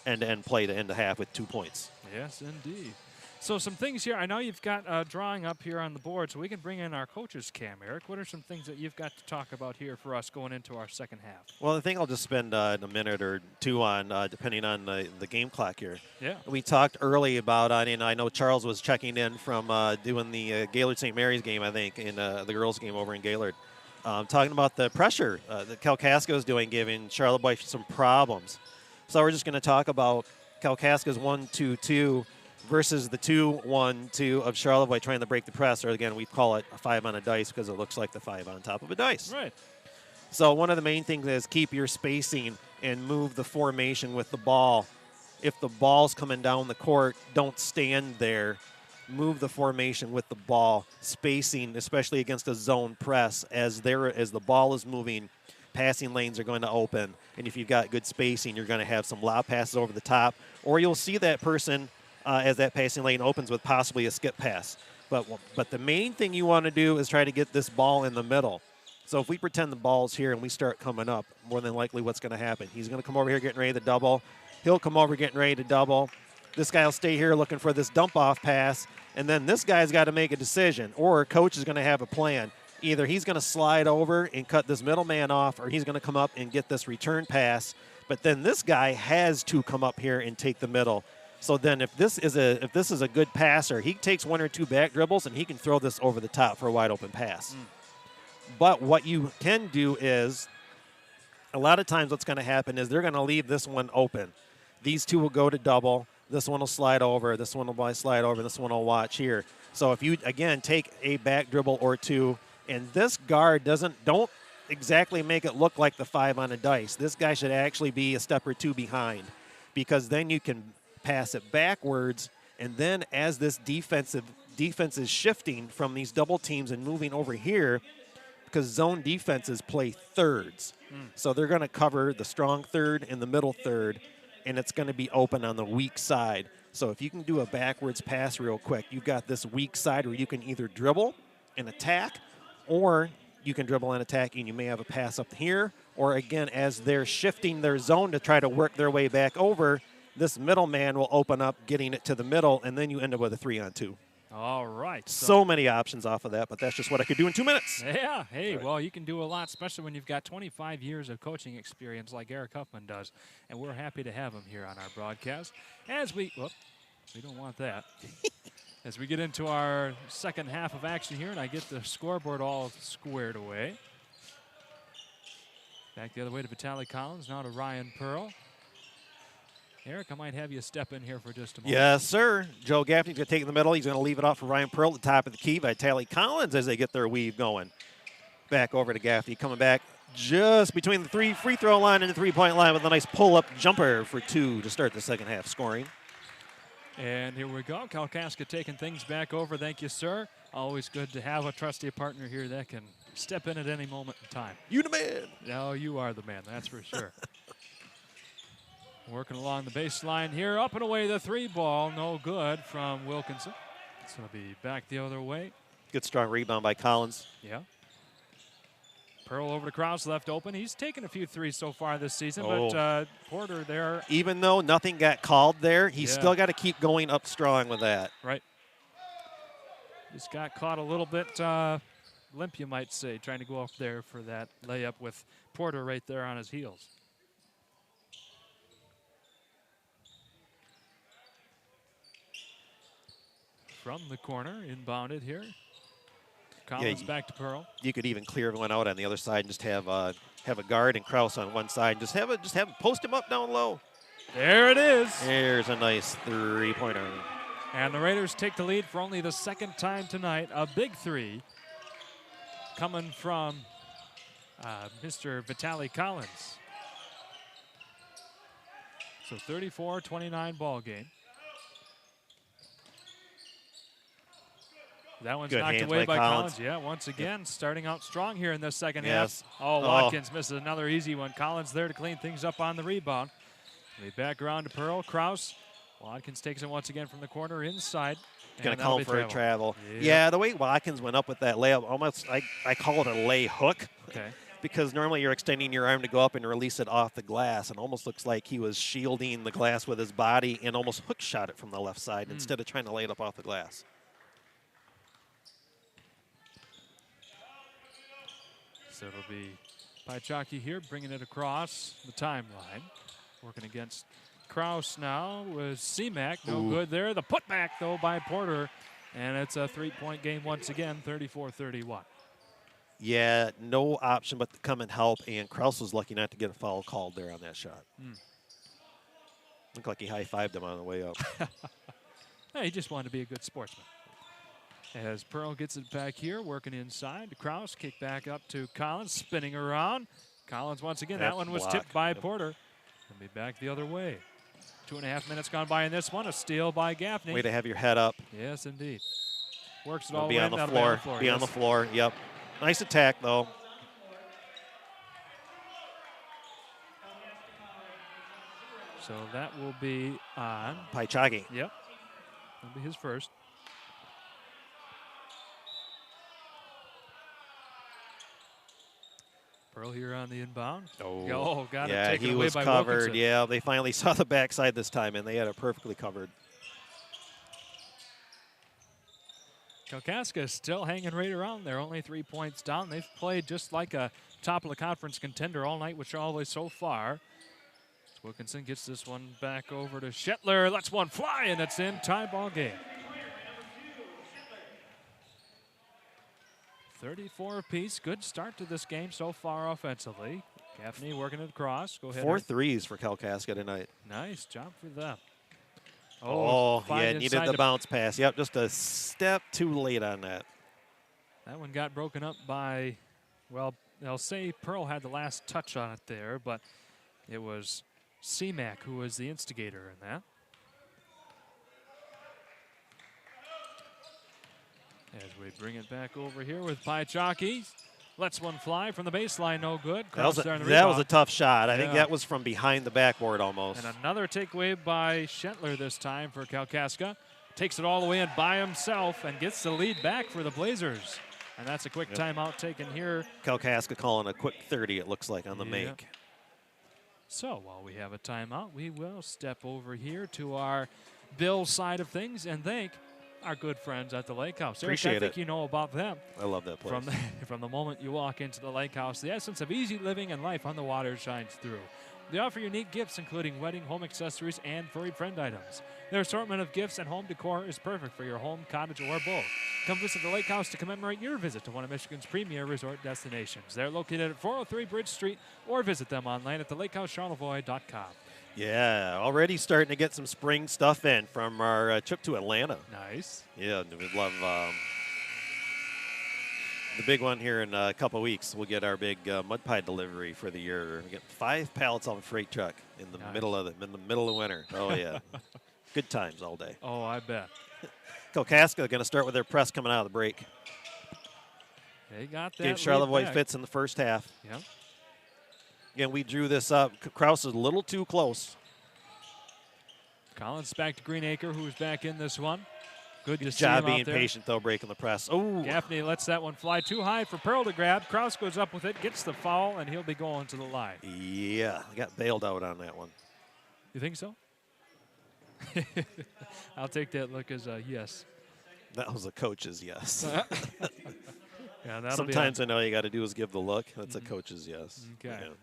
end-to-end play to end the half with 2 points. Yes, indeed. So some things here. I know you've got a drawing up here on the board, so we can bring in our coach's cam, Eric. What are some things that you've got to talk about here for us going into our second half? Well, I think I'll just spend a minute or two on, depending on the game clock here. Yeah. We talked early about, and I know Charles was checking in from doing the Gaylord St. Mary's game, I think, in the girls' game over in Gaylord. Talking about the pressure that Kalkaska is doing, giving Charlevoix some problems. So we're just going to talk about Kalkaska's 1-2-2 versus the 2-1-2 of Charlevoix trying to break the press, or again, we call it a 5 on a dice because it looks like the 5 on top of a dice. Right. So one of the main things is keep your spacing and move the formation with the ball. If the ball's coming down the court, don't stand there move the formation with the ball, spacing, especially against a zone press. As the ball is moving, passing lanes are going to open. And if you've got good spacing, you're going to have some lob passes over the top. Or you'll see that person as that passing lane opens with possibly a skip pass. But the main thing you want to do is try to get this ball in the middle. So if we pretend the ball's here and we start coming up, more than likely what's going to happen? He's going to come over here getting ready to double. He'll come over getting ready to double. This guy will stay here looking for this dump-off pass, and then this guy's got to make a decision, or coach is going to have a plan. Either he's going to slide over and cut this middleman off, or he's going to come up and get this return pass. But then this guy has to come up here and take the middle. So then if this is a good passer, he takes 1 or 2 back dribbles, and he can throw this over the top for a wide-open pass. But what you can do is, a lot of times what's going to happen is they're going to leave this one open. These two will go to double. This one will slide over. This one will slide over. This one will watch here. So if you, again, take a back dribble or 2, and this guard don't exactly make it look like the 5 on a dice. This guy should actually be a step or 2 behind, because then you can pass it backwards, and then as this defense is shifting from these double teams and moving over here, because zone defenses play thirds. So they're going to cover the strong third and the middle third, and it's going to be open on the weak side. So if you can do a backwards pass real quick, you've got this weak side where you can either dribble and attack, or you can dribble and attack, and you may have a pass up here. Or again, as they're shifting their zone to try to work their way back over, this middleman will open up, getting it to the middle, and then you end up with a 3-on-2. All right. So many options off of that, but that's just what I could do in 2 minutes. Yeah. Hey, well, you can do a lot, especially when you've got 25 years of coaching experience like Eric Huffman does, and we're happy to have him here on our broadcast. As we don't want that. As we get into our second half of action here, and I get the scoreboard all squared away. Back the other way to Vitaly Collins, now to Ryan Pearl. Eric, I might have you step in here for just a moment. Yes, sir. Joe Gaffney's going to take it in the middle. He's going to leave it off for Ryan Pearl at the top of the key. Vitaly Collins as they get their weave going. Back over to Gaffney, coming back just between the free throw line and the three-point line with a nice pull-up jumper for 2 to start the second half scoring. And here we go. Kalkaska taking things back over. Thank you, sir. Always good to have a trusty partner here that can step in at any moment in time. You the man. No, you are the man. That's for sure. Working along the baseline here. Up and away the 3 ball. No good from Wilkinson. It's going to be back the other way. Good strong rebound by Collins. Yeah. Pearl over to Krause, left open. He's taken a few threes so far this season, but Porter there. Even though nothing got called there, he's still got to keep going up strong with that. Right. Just got caught a little bit limp, you might say, trying to go up there for that layup with Porter right there on his heels. From the corner, inbounded here. Collins back to Pearl. You could even clear everyone out on the other side and just have a guard and Krause on one side. Just have post him up down low. There it is. There's a nice 3-pointer. And the Raiders take the lead for only the second time tonight. A big 3 coming from Mr. Vitaly Collins. So 34-29 ball game. That one's knocked away by Collins. Yeah, once again, starting out strong here in the second half. Oh, Watkins misses another easy one. Collins there to clean things up on the rebound. They back around to Pearl. Krause. Watkins takes it once again from the corner inside. Going to call for a travel. Yeah, the way Watkins went up with that layup, almost I call it a lay hook. Okay. Because normally you're extending your arm to go up and release it off the glass. And almost looks like he was shielding the glass with his body and almost hook shot it from the left side instead of trying to lay it up off the glass. So it'll be Paichaki here, bringing it across the timeline. Working against Krause now with C-Mac. No good there. The putback, though, by Porter. And it's a 3-point game once again, 34-31. Yeah, no option but to come and help. And Krause was lucky not to get a foul called there on that shot. Looked like he high-fived him on the way up. He just wanted to be a good sportsman. As Pearl gets it back here, working inside to Krause, kick back up to Collins, spinning around. Collins once again, that one was tipped by Porter. He'll be back the other way. 2.5 minutes gone by in this one. A steal by Gaffney. Way to have your head up. Yes, indeed. Works it all the be way on the in. floor. Be yes. on the floor. Yep. Nice attack, though. So that will be on Paichagi. Yep. That'll be his first. Pearl here on the inbound. Oh, got it yeah, taken he away was by covered. Wilkinson. Yeah, they finally saw the backside this time, and they had it perfectly covered. Kalkaska is still hanging right around there, only 3 points down. They've played just like a top of the conference contender all night with Charlevoix so far. Wilkinson gets this one back over to Shetler. Lets one fly, and it's in. Tie ball game. 34 apiece. Good start to this game so far offensively. Gaffney working it across. Go ahead. 4 threes for Kalkaska tonight. Nice job for them. Yeah, needed the bounce pass. Yep, just a step too late on that. That one got broken up by, well, they'll say Pearl had the last touch on it there, but it was C-Mac who was the instigator in that. As we bring it back over here with Paichaki. Lets one fly from the baseline, no good. That was a tough shot. I think that was from behind the backboard almost. And another takeaway by Shetler this time for Kalkaska. Takes it all the way in by himself and gets the lead back for the Blazers. And that's a quick timeout taken here. Kalkaska calling a quick 30, it looks like, on the make. So while we have a timeout, we will step over here to our Bill side of things and thank our good friends at the Lake House. Appreciate Eric, I think it. you know about them. I love that place. From the moment you walk into the Lake House, the essence of easy living and life on the water shines through. They offer unique gifts, including wedding, home accessories, and furry friend items. Their assortment of gifts and home decor is perfect for your home, cottage, or both. Come visit the Lake House to commemorate your visit to one of Michigan's premier resort destinations. They're located at 403 Bridge Street, or visit them online at thelakehousecharlevoix.com. Yeah, already starting to get some spring stuff in from our trip to Atlanta. Nice. Yeah, we love the big one here in a couple weeks. We'll get our big mud pie delivery for the year. We get 5 pallets on a freight truck in the middle of winter. Oh yeah, good times all day. Oh, I bet. Kalkaska going to start with their press coming out of the break. They got that. Gave Charlevoix fits in the first half. Yep. Again, we drew this up. Krause is a little too close. Collins back to Greenacre, who's back in this one. Good to see job him out being there. patient, though, breaking the press. Oh, Gaffney lets that one fly too high for Pearl to grab. Krause goes up with it, gets the foul, and he'll be going to the line. Yeah, got bailed out on that one. You think so? I'll take that look as a yes. That was a coach's yes. Yeah, that'll Sometimes I know you got to do is give the look. That's a coach's yes. Okay. Yeah, no.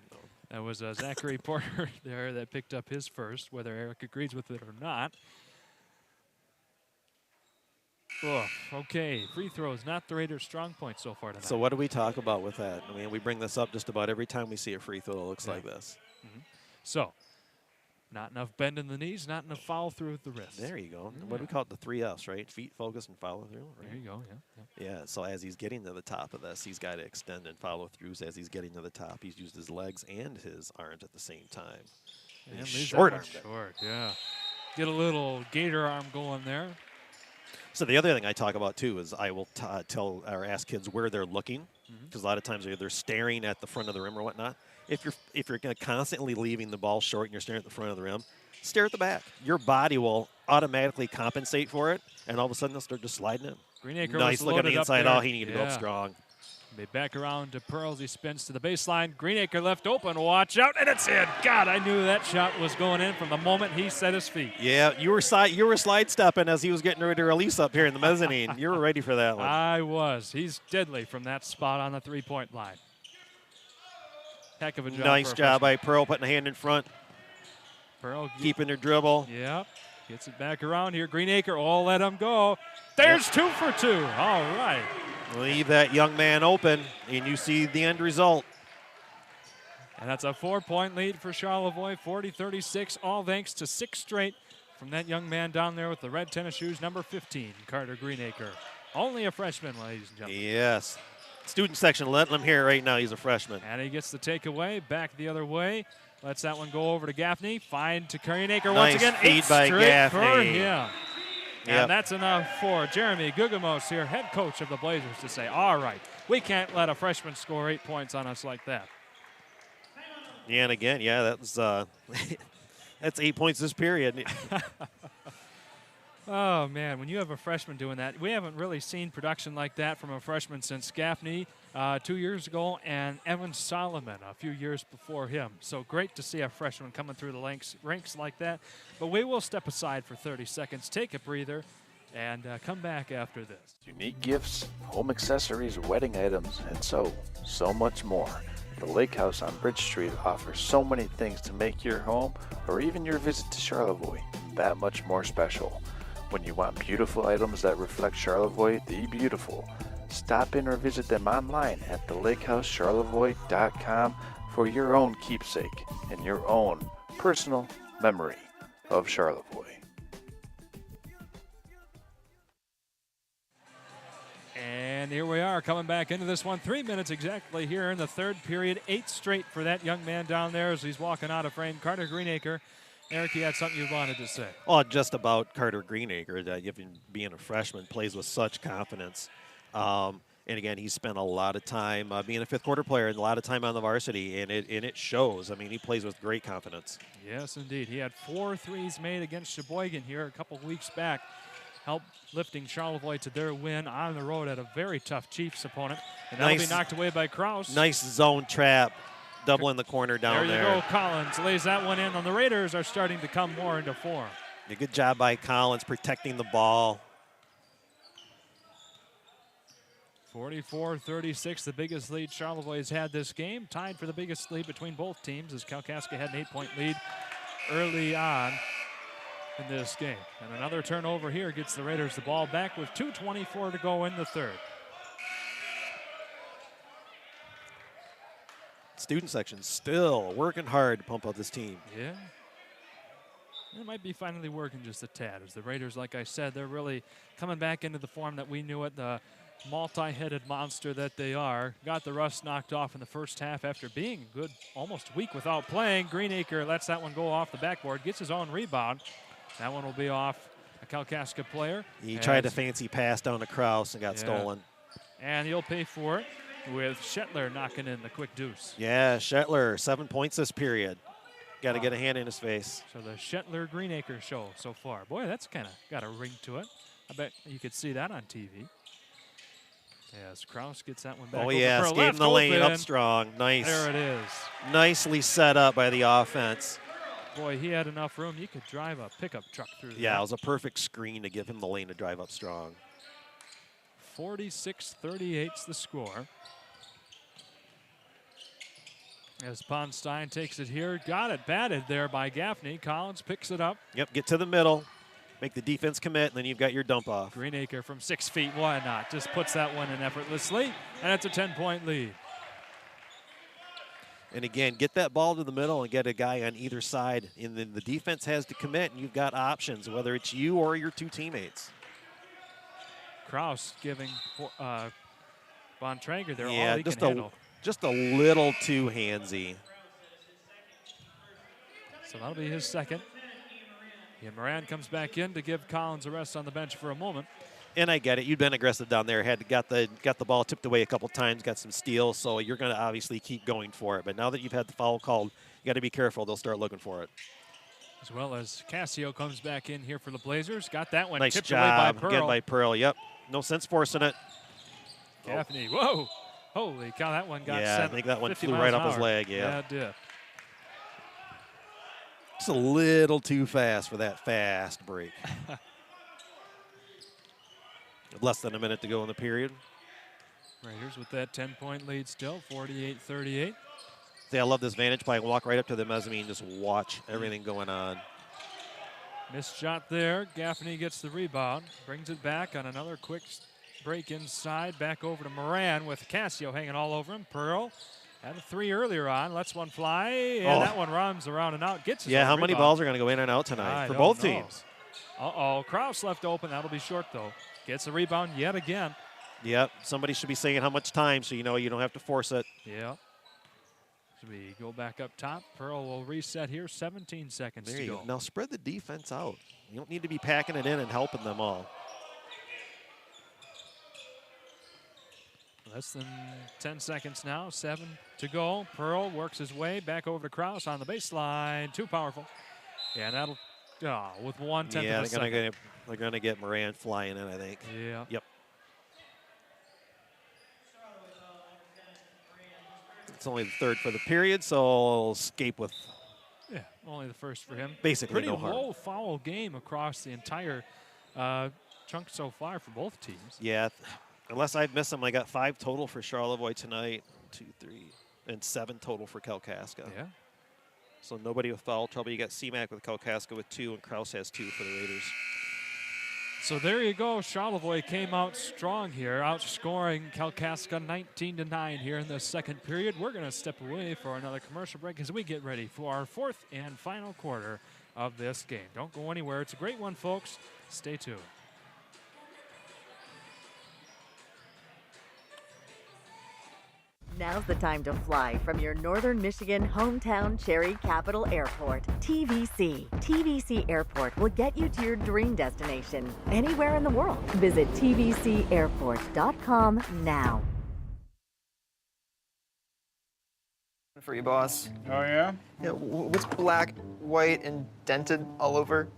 That was Zachary Porter there that picked up his first, whether Eric agrees with it or not. Oh, okay, free throws, not the Raiders' strong point so far tonight. So what do we talk about with that? I mean, we bring this up just about every time we see a free throw that looks like this. So, not enough bend in the knees, not enough follow through with the wrist. There you go. What do we call it? The 3 Fs, right? Feet, focus, and follow through. Right? There you go, Yeah, so as he's getting to the top of this, he's got to extend and follow throughs as he's getting to the top. He's used his legs and his arms at the same time. And he's short armed. Short, yeah. Get a little gator arm going there. So the other thing I talk about too is I will tell or ask kids where they're looking, because a lot of times they're staring at the front of the rim or whatnot. If you're constantly leaving the ball short and you're staring at the front of the rim, stare at the back. Your body will automatically compensate for it, and all of a sudden they'll start just sliding in. Greenacre nice was look on the loaded up inside. there. Oh, he needed to go up strong. They back around to Pearls. He spins to the baseline. Greenacre left open. Watch out, and it's in. God, I knew that shot was going in from the moment he set his feet. Yeah, you were slide stepping as he was getting ready to release up here in the mezzanine. You were ready for that one. I was. He's deadly from that spot on the three-point line. Heck of a job. Nice job by Pearl putting a hand in front. Pearl keeping her dribble. Yep. Gets it back around here. Greenacre, oh, let him go. There's 2 for 2. All right. Leave that young man open, and you see the end result. And that's a 4-point lead for Charlevoix, 40-36, all thanks to 6 straight from that young man down there with the red tennis shoes, number 15, Carter Greenacre. Only a freshman, ladies and gentlemen. Yes. Student section, let him hear it right now. He's a freshman. And he gets the takeaway, back the other way. Lets that one go over to Gaffney. Find to Greenacre Nice once again. feed 8 by straight Gaffney. for him. Yep. And that's enough for Jeremy Gugamos here, head coach of the Blazers, to say, all right, we can't let a freshman score 8 points on us like that. Yeah, and again, that was that's 8 points this period. Oh, man, when you have a freshman doing that, we haven't really seen production like that from a freshman since Gaffney 2 years ago and Evan Solomon a few years before him. So great to see a freshman coming through the ranks like that. But we will step aside for 30 seconds, take a breather, and come back after this. Unique gifts, home accessories, wedding items, and so much more. The Lake House on Bridge Street offers so many things to make your home or even your visit to Charlevoix that much more special. When you want beautiful items that reflect Charlevoix the beautiful, stop in or visit them online at thelakehousecharlevoix.com for your own keepsake and your own personal memory of Charlevoix. And here we are coming back into this one. 3 minutes exactly here in the third period. 8 straight for that young man down there as he's walking out of frame. Carter Greenacre. Eric, you had something you wanted to say. Well, just about Carter Greenacre, that even being a freshman, plays with such confidence. And again, he spent a lot of time being a fifth quarter player and a lot of time on the varsity, and it shows. I mean, he plays with great confidence. Yes, indeed. He had 4 threes made against Sheboygan here a couple weeks back, helped lifting Charlevoix to their win on the road at a very tough Chiefs opponent. And that'll be knocked away by Kraus. Nice zone trap. Double in the corner down there. There you go, Collins lays that one in, and the Raiders are starting to come more into form. A good job by Collins protecting the ball. 44-36, the biggest lead Charlevoix has had this game. Tied for the biggest lead between both teams as Kalkaska had an 8-point lead early on in this game. And another turnover here gets the Raiders the ball back with 2:24 to go in the third. Student section still working hard to pump up this team. Yeah. It might be finally working just a tad as the Raiders, like I said, they're really coming back into the form that we knew it, the multi-headed monster that they are. Got the rust knocked off in the first half after being a good almost week without playing. Greenacre lets that one go off the backboard, gets his own rebound. That one will be off a Kalkaska player. He tried a fancy pass down to Kraus and got stolen. And he'll pay for it with Shetler knocking in the quick deuce. Yeah, Shetler, 7 points this period. Got to get a hand in his face. So the Shetler Greenacre show so far. Boy, that's kind of got a ring to it. I bet you could see that on TV. As Kraus gets that one back. Oh, over yes, for a gave him the lane open. up strong. Nice. There it is. Nicely set up by the offense. Boy, he had enough room. You could drive a pickup truck through Yeah, that. it was a perfect screen to give him the lane to drive up strong. 46-38's the score. As Ponstein takes it here. Got it batted there by Gaffney. Collins picks it up. Yep, get to the middle. Make the defense commit, and then you've got your dump off. Greenacre from 6 feet. Why not? Just puts that one in effortlessly. And it's a 10-point lead. And again, get that ball to the middle and get a guy on either side. And then the defense has to commit, and you've got options, whether it's you or your two teammates. Kraus giving Von Traeger there Yeah, all he can handle. Just a little too handsy. So that'll be his second. Yeah, Moran comes back in to give Collins a rest on the bench for a moment. And I get it. You've been aggressive down there. Got the ball tipped away a couple times, got some steals, so you're going to obviously keep going for it. But now that you've had the foul called, you got to be careful. They'll start looking for it. As well as Cassio comes back in here for the Blazers. Got that one Nice tipped job away by Pearl. again by Pearl. Yep. No sense forcing it. Gaffney. Whoa. Holy cow, that one got sent. I think that one 50 flew miles right an off his hour. leg. Yeah. It did. Just a little too fast for that fast break. Less than a minute to go in the period. Raiders with that 10-point lead still, 48-38. See, I love this vantage point. I can walk right up to the mezzanine, just watch everything going on. Missed shot there. Gaffney gets the rebound, brings it back on another quick break inside. Back over to Moran with Cassio hanging all over him. Pearl had a 3 earlier on, lets one fly, and that one runs around and out. Gets his own how many rebound. balls are going to go in and out tonight for both teams? Uh-oh, Kraus left open. That'll be short, though. Gets the rebound yet again. Yep, somebody should be saying how much time so you know you don't have to force it. Yeah. As we go back up top, Pearl will reset here, 17 seconds There to you go. go. Now spread the defense out. You don't need to be packing it in and helping them all. Less than 10 seconds now, 7 to go. Pearl works his way back over to Kraus on the baseline. Too powerful. Yeah, and that'll, with 1/10 Yeah, of a second. they're gonna get Moran flying in, I think. Yeah. Yep. It's only the third for the period, so I'll escape with. Yeah, only the first for him. Basically Pretty no harm. low foul game across the entire chunk so far for both teams. Yeah, unless I've missed them, I got 5 total for Charlevoix tonight, 2, 3, and 7 total for Kalkaska. Yeah. So nobody with foul trouble. You got C-Mac with Kalkaska with 2, and Kraus has 2 for the Raiders. So there you go. Charlevoix came out strong here, outscoring Kalkaska 19-9 here in the second period. We're going to step away for another commercial break as we get ready for our 4th and final quarter of this game. Don't go anywhere. It's a great one, folks. Stay tuned. Now's the time to fly from your Northern Michigan hometown Cherry Capital Airport. TVC. TVC Airport will get you to your dream destination anywhere in the world. Visit tvcairport.com now. For you, boss. Oh, yeah? Yeah, what's black, white, and dented all over?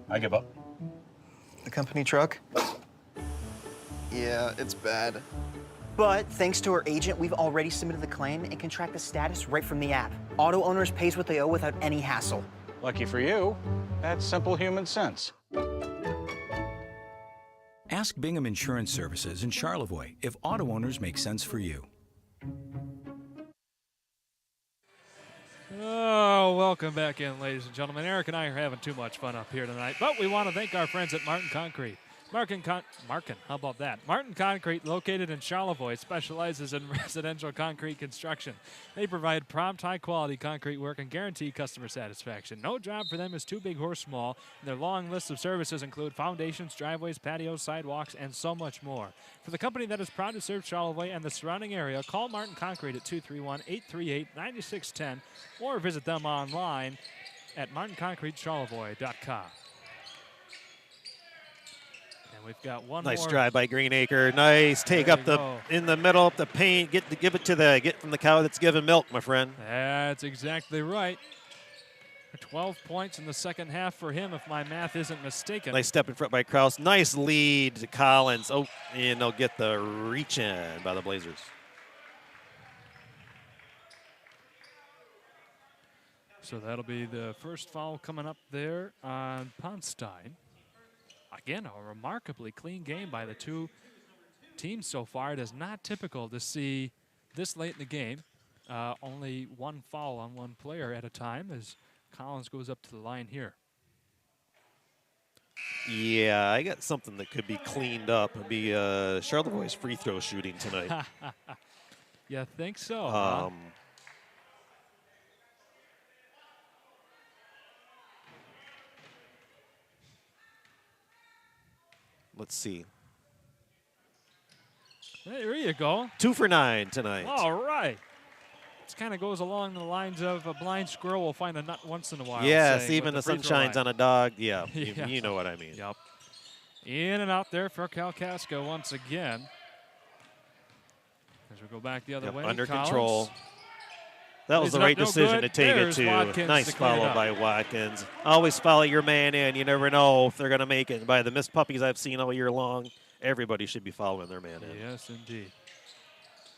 I give up. The company truck? Yeah, it's bad. But thanks to our agent, we've already submitted the claim and can track the status right from the app. Auto owners pays what they owe without any hassle. Lucky for you, that's simple human sense. Ask Bingham Insurance Services in Charlevoix if auto owners make sense for you. Oh, welcome back in, ladies and gentlemen. Eric and I are having too much fun up here tonight, but we want to thank our friends at Martin Concrete. Martin, how about that? Martin Concrete, located in Charlevoix, specializes in residential concrete construction. They provide prompt, high-quality concrete work and guarantee customer satisfaction. No job for them is too big or small. Their long list of services include foundations, driveways, patios, sidewalks, and so much more. For the company that is proud to serve Charlevoix and the surrounding area, call Martin Concrete at 231-838-9610 or visit them online at martinconcretecharlevoix.com. And we've got one Nice more. drive by Greenacre. Nice take up in the middle up the paint. Get from the cow that's giving milk, my friend. That's exactly right. 12 points in the second half for him, if my math isn't mistaken. Nice step in front by Kraus. Nice lead to Collins. Oh, and they'll get the reach in by the Blazers. So that'll be the first foul coming up there on Ponstein. Again, a remarkably clean game by the two teams so far. It is not typical to see this late in the game. Only one foul on one player at a time as Collins goes up to the line here. Yeah, I got something that could be cleaned up. It'd be Charlevoix's free throw shooting tonight. You think so? Huh? Let's see. There you go. 2 for 9 tonight. All right. This kind of goes along the lines of a blind squirrel will find a nut once in a while. Yes, even the sun shines on a dog. Yeah, Yeah. You know what I mean. Yep. In and out there for Kalkaska once again. As we go back the other way. Under Collins. control. That was the right decision to take it to. Nice follow by Watkins. Always follow your man in. You never know if they're going to make it. By the missed puppies I've seen all year long, everybody should be following their man in. Yes, indeed.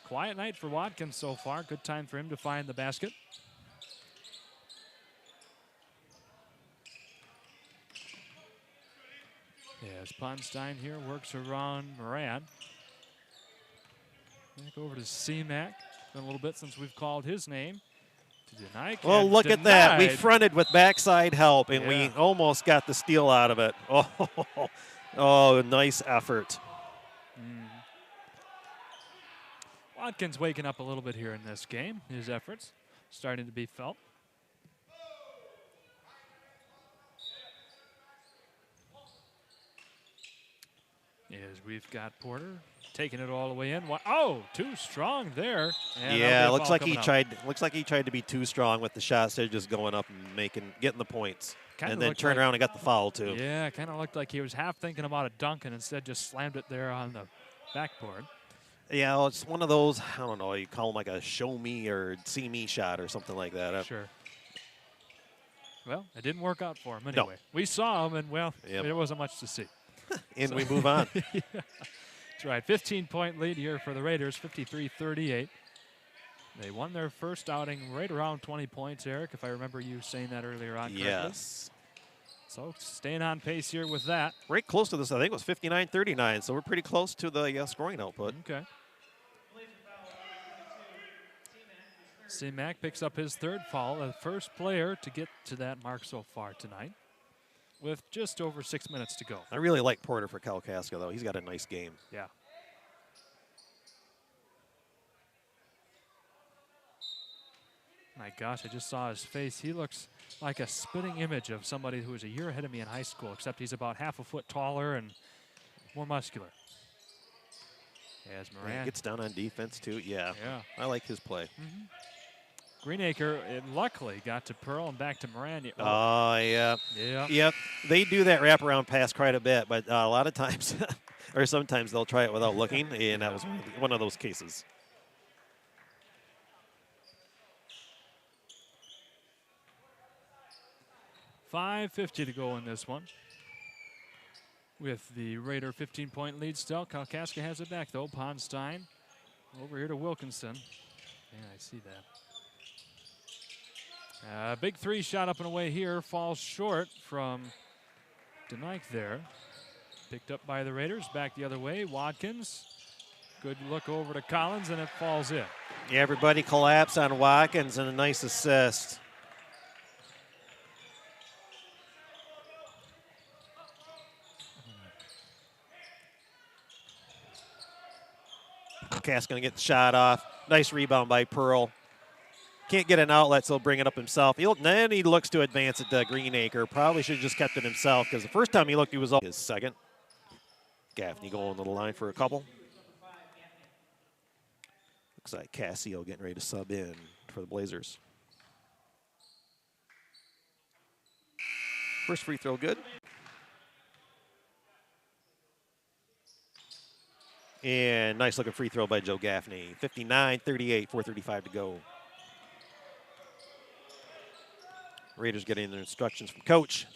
Quiet night for Watkins so far. Good time for him to find the basket. Yes, Ponstein here works around Moran. Back over to C-Mac. Been a little bit since we've called his name. To deny. Well, look at that. We fronted with backside help, and Yeah. we almost got the steal out of it. Oh, nice effort. Watkins waking up a little bit here in this game. His efforts starting to be felt. As we've got Porter taking it all the way in. Oh, too strong there. And yeah, looks like he tried. Looks like he tried to be too strong with the shots. They're just going up and getting the points, Kinda and then looked turned like- around and got the foul too. Yeah, kind of looked like he was half thinking about a dunk and instead just slammed it there on the backboard. Yeah, well, it's one of those. I don't know. You call them like a show me or see me shot or something like that. Sure. Well, it didn't work out for him No. anyway. We saw him, and well, Yep. there wasn't much to see. And we move on. Yeah. That's right. 15-point lead here for the Raiders, 53-38. They won their first outing right around 20 points, Eric, if I remember you saying that earlier on correctly. Yes. So staying on pace here with that. Right close to this. I think it was 59-39, so we're pretty close to the scoring output. Okay. C-Mac picks up his third foul, the first player to get to that mark so far tonight, with just over 6 minutes to go. I really like Porter for Kalkaska, though. He's got a nice game. Yeah. My gosh, I just saw his face. He looks like a spitting image of somebody who was a year ahead of me in high school, except he's about half a foot taller and more muscular. As Moran Gets down on defense, too. Yeah. Yeah. I like his play. Greenacre luckily got to Pearl and back to Moran. Oh, yeah. Yeah. Yep. They do that wraparound pass quite a bit, but a lot of times, or sometimes they'll try it without looking, and that was one of those cases. $5:50 to go in this one. With the Raider 15-point lead still. Kalkaska has it back, though. Ponstein over here to Wilkinson. Yeah, I see that. Big three shot up and away here. Falls short from DeNike there. Picked up by the Raiders. Back the other way. Watkins. Good look over to Collins, and it falls in. Yeah, everybody collapsed on Watkins, and a nice assist. Cass going to get the shot off. Nice rebound by Pearl. Can't get an outlet, so he'll bring it up himself. Then he looks to advance it to Greenacre. Probably should have just kept it himself, because the first time he looked, he was up his second. Gaffney going to the line for a couple. Looks like Cassio getting ready to sub in for the Blazers. First free throw good. And nice looking free throw by Joe Gaffney. 59-38, 4:35 to go. Raiders getting their instructions from coach.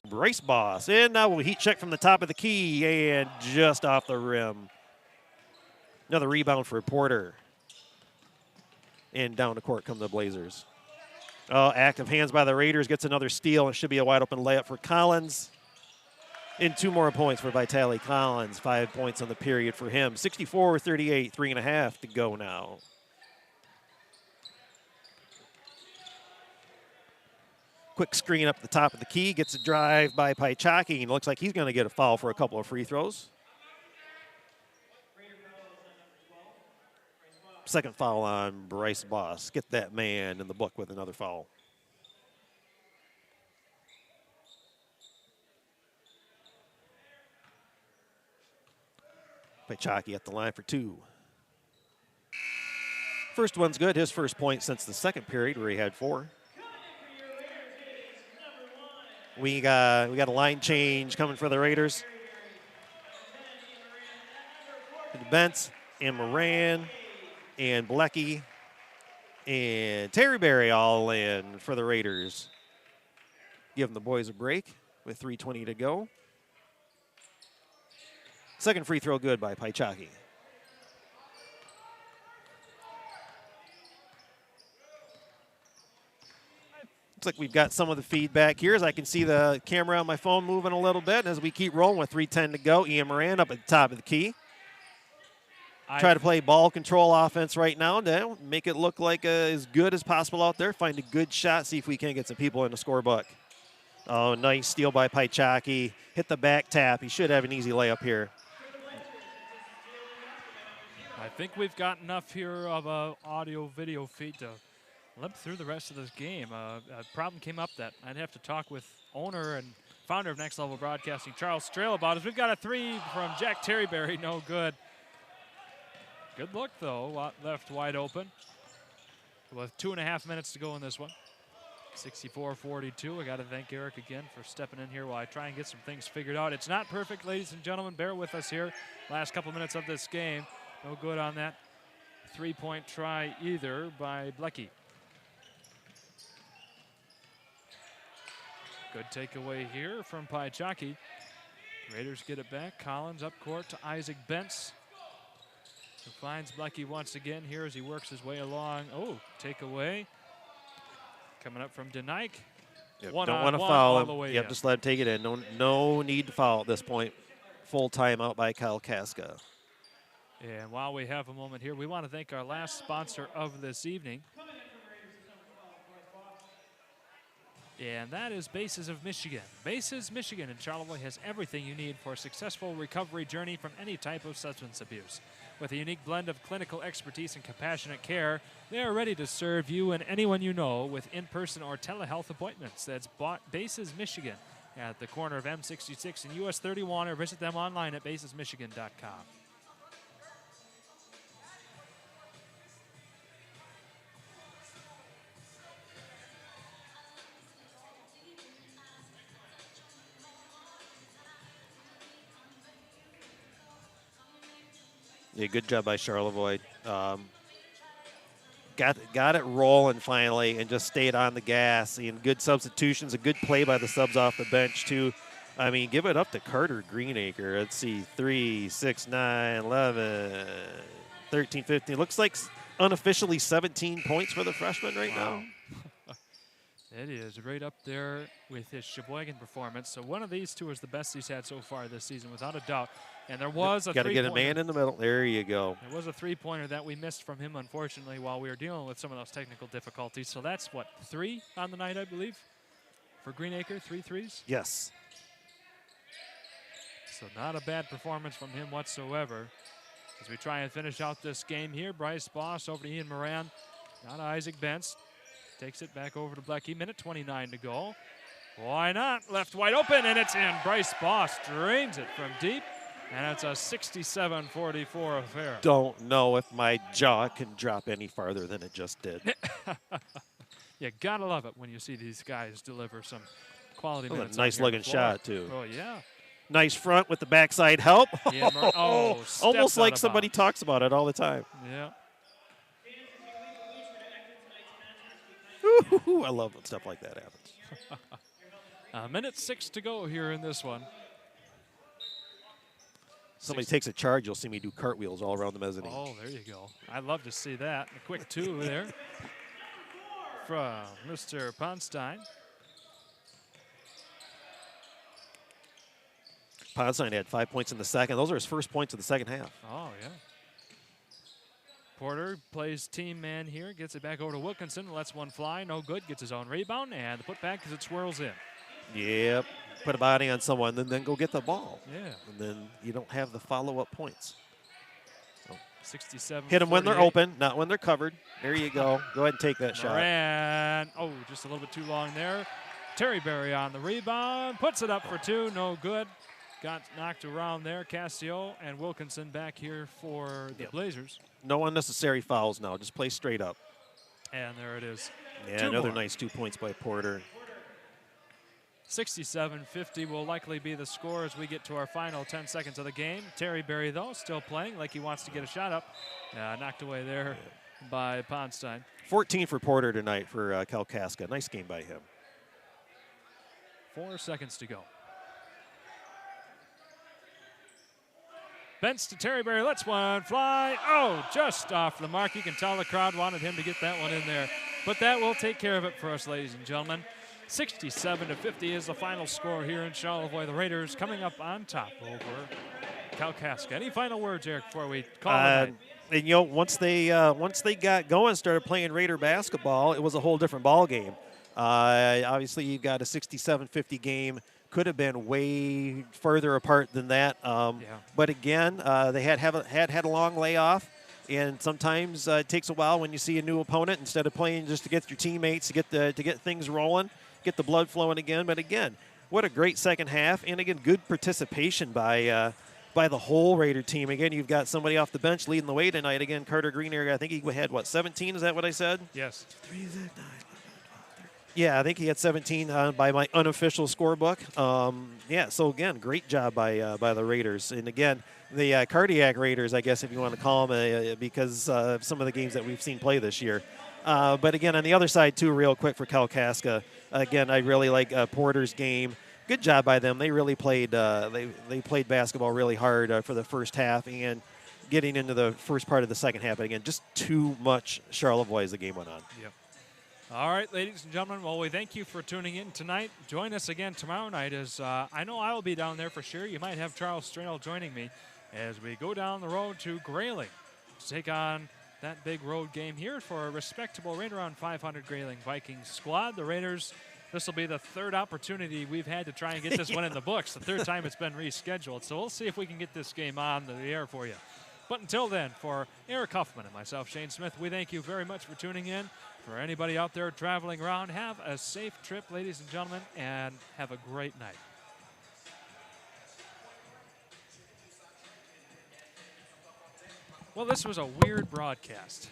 Bryce Boss, and now we'll heat check from the top of the key and just off the rim. Another rebound for Porter. And down the court come the Blazers. Oh, active hands by the Raiders, gets another steal. It should be a wide open layup for Collins. And 2 more points for Vitaly Collins. 5 points on the period for him. 64-38, 3.5 to go now. Quick screen up the top of the key. Gets a drive by Paichaki. And looks like he's going to get a foul for a couple of free throws. Second foul on Bryce Boss. Get that man in the book with another foul. Paichaki at the line for 2. First one's good. His first point since the second period where he had 4. We got a line change coming for the Raiders. Bentz and Moran and Blecky and Terryberry all in for the Raiders. Giving the boys a break with 3:20 to go. Second free throw good by Paichaki. Looks like we've got some of the feedback here as I can see the camera on my phone moving a little bit as we keep rolling with 3:10 to go. Ian Moran up at the top of the key. Try to play ball control offense right now to make it look like as good as possible out there. Find a good shot, see if we can get some people in the scorebook. Oh, nice steal by Paichaki. Hit the back tap. He should have an easy layup here. I think we've got enough here of a audio-video feed to limp through the rest of this game. A problem came up that I'd have to talk with owner and founder of Next Level Broadcasting, Charles Strailabout. As we've got a three from Jack Terryberry, no good. Good look, though, left wide open. With 2.5 minutes to go in this one. 64-42. I got to thank Eric again for stepping in here while I try and get some things figured out. It's not perfect, ladies and gentlemen. Bear with us here. Last couple minutes of this game. No good on that three-point try either by Blecky. Good takeaway here from Paichaki. Raiders get it back. Collins up court to Isaac Bentz, who finds Blecky once again here as he works his way along. Oh, takeaway. Coming up from Denike. Yep, don't want to foul him. Yep, in. just let him take it in. No need to foul at this point. Full timeout by Kalkaska. And while we have a moment here, we want to thank our last sponsor of this evening. And that is Bases of Michigan. Bases Michigan in Charlevoix has everything you need for a successful recovery journey from any type of substance abuse. With a unique blend of clinical expertise and compassionate care, they are ready to serve you and anyone you know with in-person or telehealth appointments. That's Bases Michigan at the corner of M66 and US 31, or visit them online at basesmichigan.com. Yeah, good job by Charlevoix. Got it rolling finally and just stayed on the gas. And good substitutions, a good play by the subs off the bench too. I mean, give it up to Carter Greenacre. Let's see, 3, 6, 9, 11, 13, 15. Looks like unofficially 17 points for the freshman right now. It is right up there with his Sheboygan performance. So one of these two is the best he's had so far this season, without a doubt. And there was a got to get a man in the middle. There you go. There was a three-pointer that we missed from him, unfortunately, while we were dealing with some of those technical difficulties. So that's, what, 3 on the night, I believe, for Greenacre, 3 threes? Yes. So not a bad performance from him whatsoever. As we try and finish out this game here, Bryce Boss over to Ian Moran. Now to Isaac Bentz. Takes it back over to Blecky. Minute 29 to go. Why not? Left wide open, and it's in. Bryce Boss drains it from deep, and it's a 67-44 affair. Don't know if my jaw can drop any farther than it just did. You gotta love it when you see these guys deliver some quality minutes. A nice looking shot, too. Oh, yeah. Nice front with the backside help. Yeah, almost like somebody talks about it all the time. Yeah. Ooh, I love when stuff like that happens. Minute 6 to go here in this one. Somebody takes a charge, you'll see me do cartwheels all around the mezzanine. Oh, there you go. I'd love to see that. A quick 2 there from Mr. Ponstein. Ponstein had 5 points in the second. Those are his first points of the second half. Oh, yeah. Porter plays team man here, gets it back over to Wilkinson, lets one fly, no good, gets his own rebound, and the putback as it swirls in. Yep, put a body on someone, then go get the ball. Yeah. And then you don't have the follow-up points. So 67. hit them when they're open, not when they're covered. There you go. Go ahead and take that shot. Moran, oh, just a little bit too long there. Terryberry on the rebound, puts it up for 2, no good. Got knocked around there. Cassio and Wilkinson back here for the Blazers. No unnecessary fouls now. Just play straight up. And there it is. Yeah, 2 another more. nice 2 points by Porter. 67-50 will likely be the score as we get to our final 10 seconds of the game. Terryberry, though, still playing like he wants to get a shot up. Knocked away there by Ponstein. 14 for Porter tonight for Kalkaska. Nice game by him. 4 seconds to go. Bentz to Terryberry, lets one fly. Oh, just off the mark. You can tell the crowd wanted him to get that one in there. But that will take care of it for us, ladies and gentlemen. 67-50 is the final score here in Charlevoix. The Raiders coming up on top over Kalkaska. Any final words, Eric, before we call it a night? And, you know, once they got going, started playing Raider basketball, it was a whole different ball game. Obviously, you've got a 67-50 game. Could have been way further apart than that. But again, they had a long layoff, and sometimes it takes a while when you see a new opponent instead of playing just to get your teammates to get things rolling, get the blood flowing again. But again, what a great second half. And again, good participation by the whole Raider team. Again, you've got somebody off the bench leading the way tonight. Again, Carter Greener, I think he had, 17? Is that what I said? Yes. Yeah, I think he had 17 by my unofficial scorebook. So again, great job by the Raiders. And again, the cardiac Raiders, I guess if you want to call them, because of some of the games that we've seen play this year. But again, on the other side too, real quick for Kalkaska, again, I really like Porter's game. Good job by them. They really played. They played basketball really hard for the first half and getting into the first part of the second half. But again, just too much Charlevoix as the game went on. Yep. All right, ladies and gentlemen, well, we thank you for tuning in tonight. Join us again tomorrow night as I know I will be down there for sure. You might have Charles Strail joining me as we go down the road to Grayling to take on that big road game here for a respectable right around 500 Grayling Vikings squad. The Raiders, this will be the third opportunity we've had to try and get this one in the books, the third time it's been rescheduled. So we'll see if we can get this game on the air for you. But until then, for Eric Huffman and myself, Shane Smith, we thank you very much for tuning in. For anybody out there traveling around, have a safe trip, ladies and gentlemen, and have a great night. Well, this was a weird broadcast.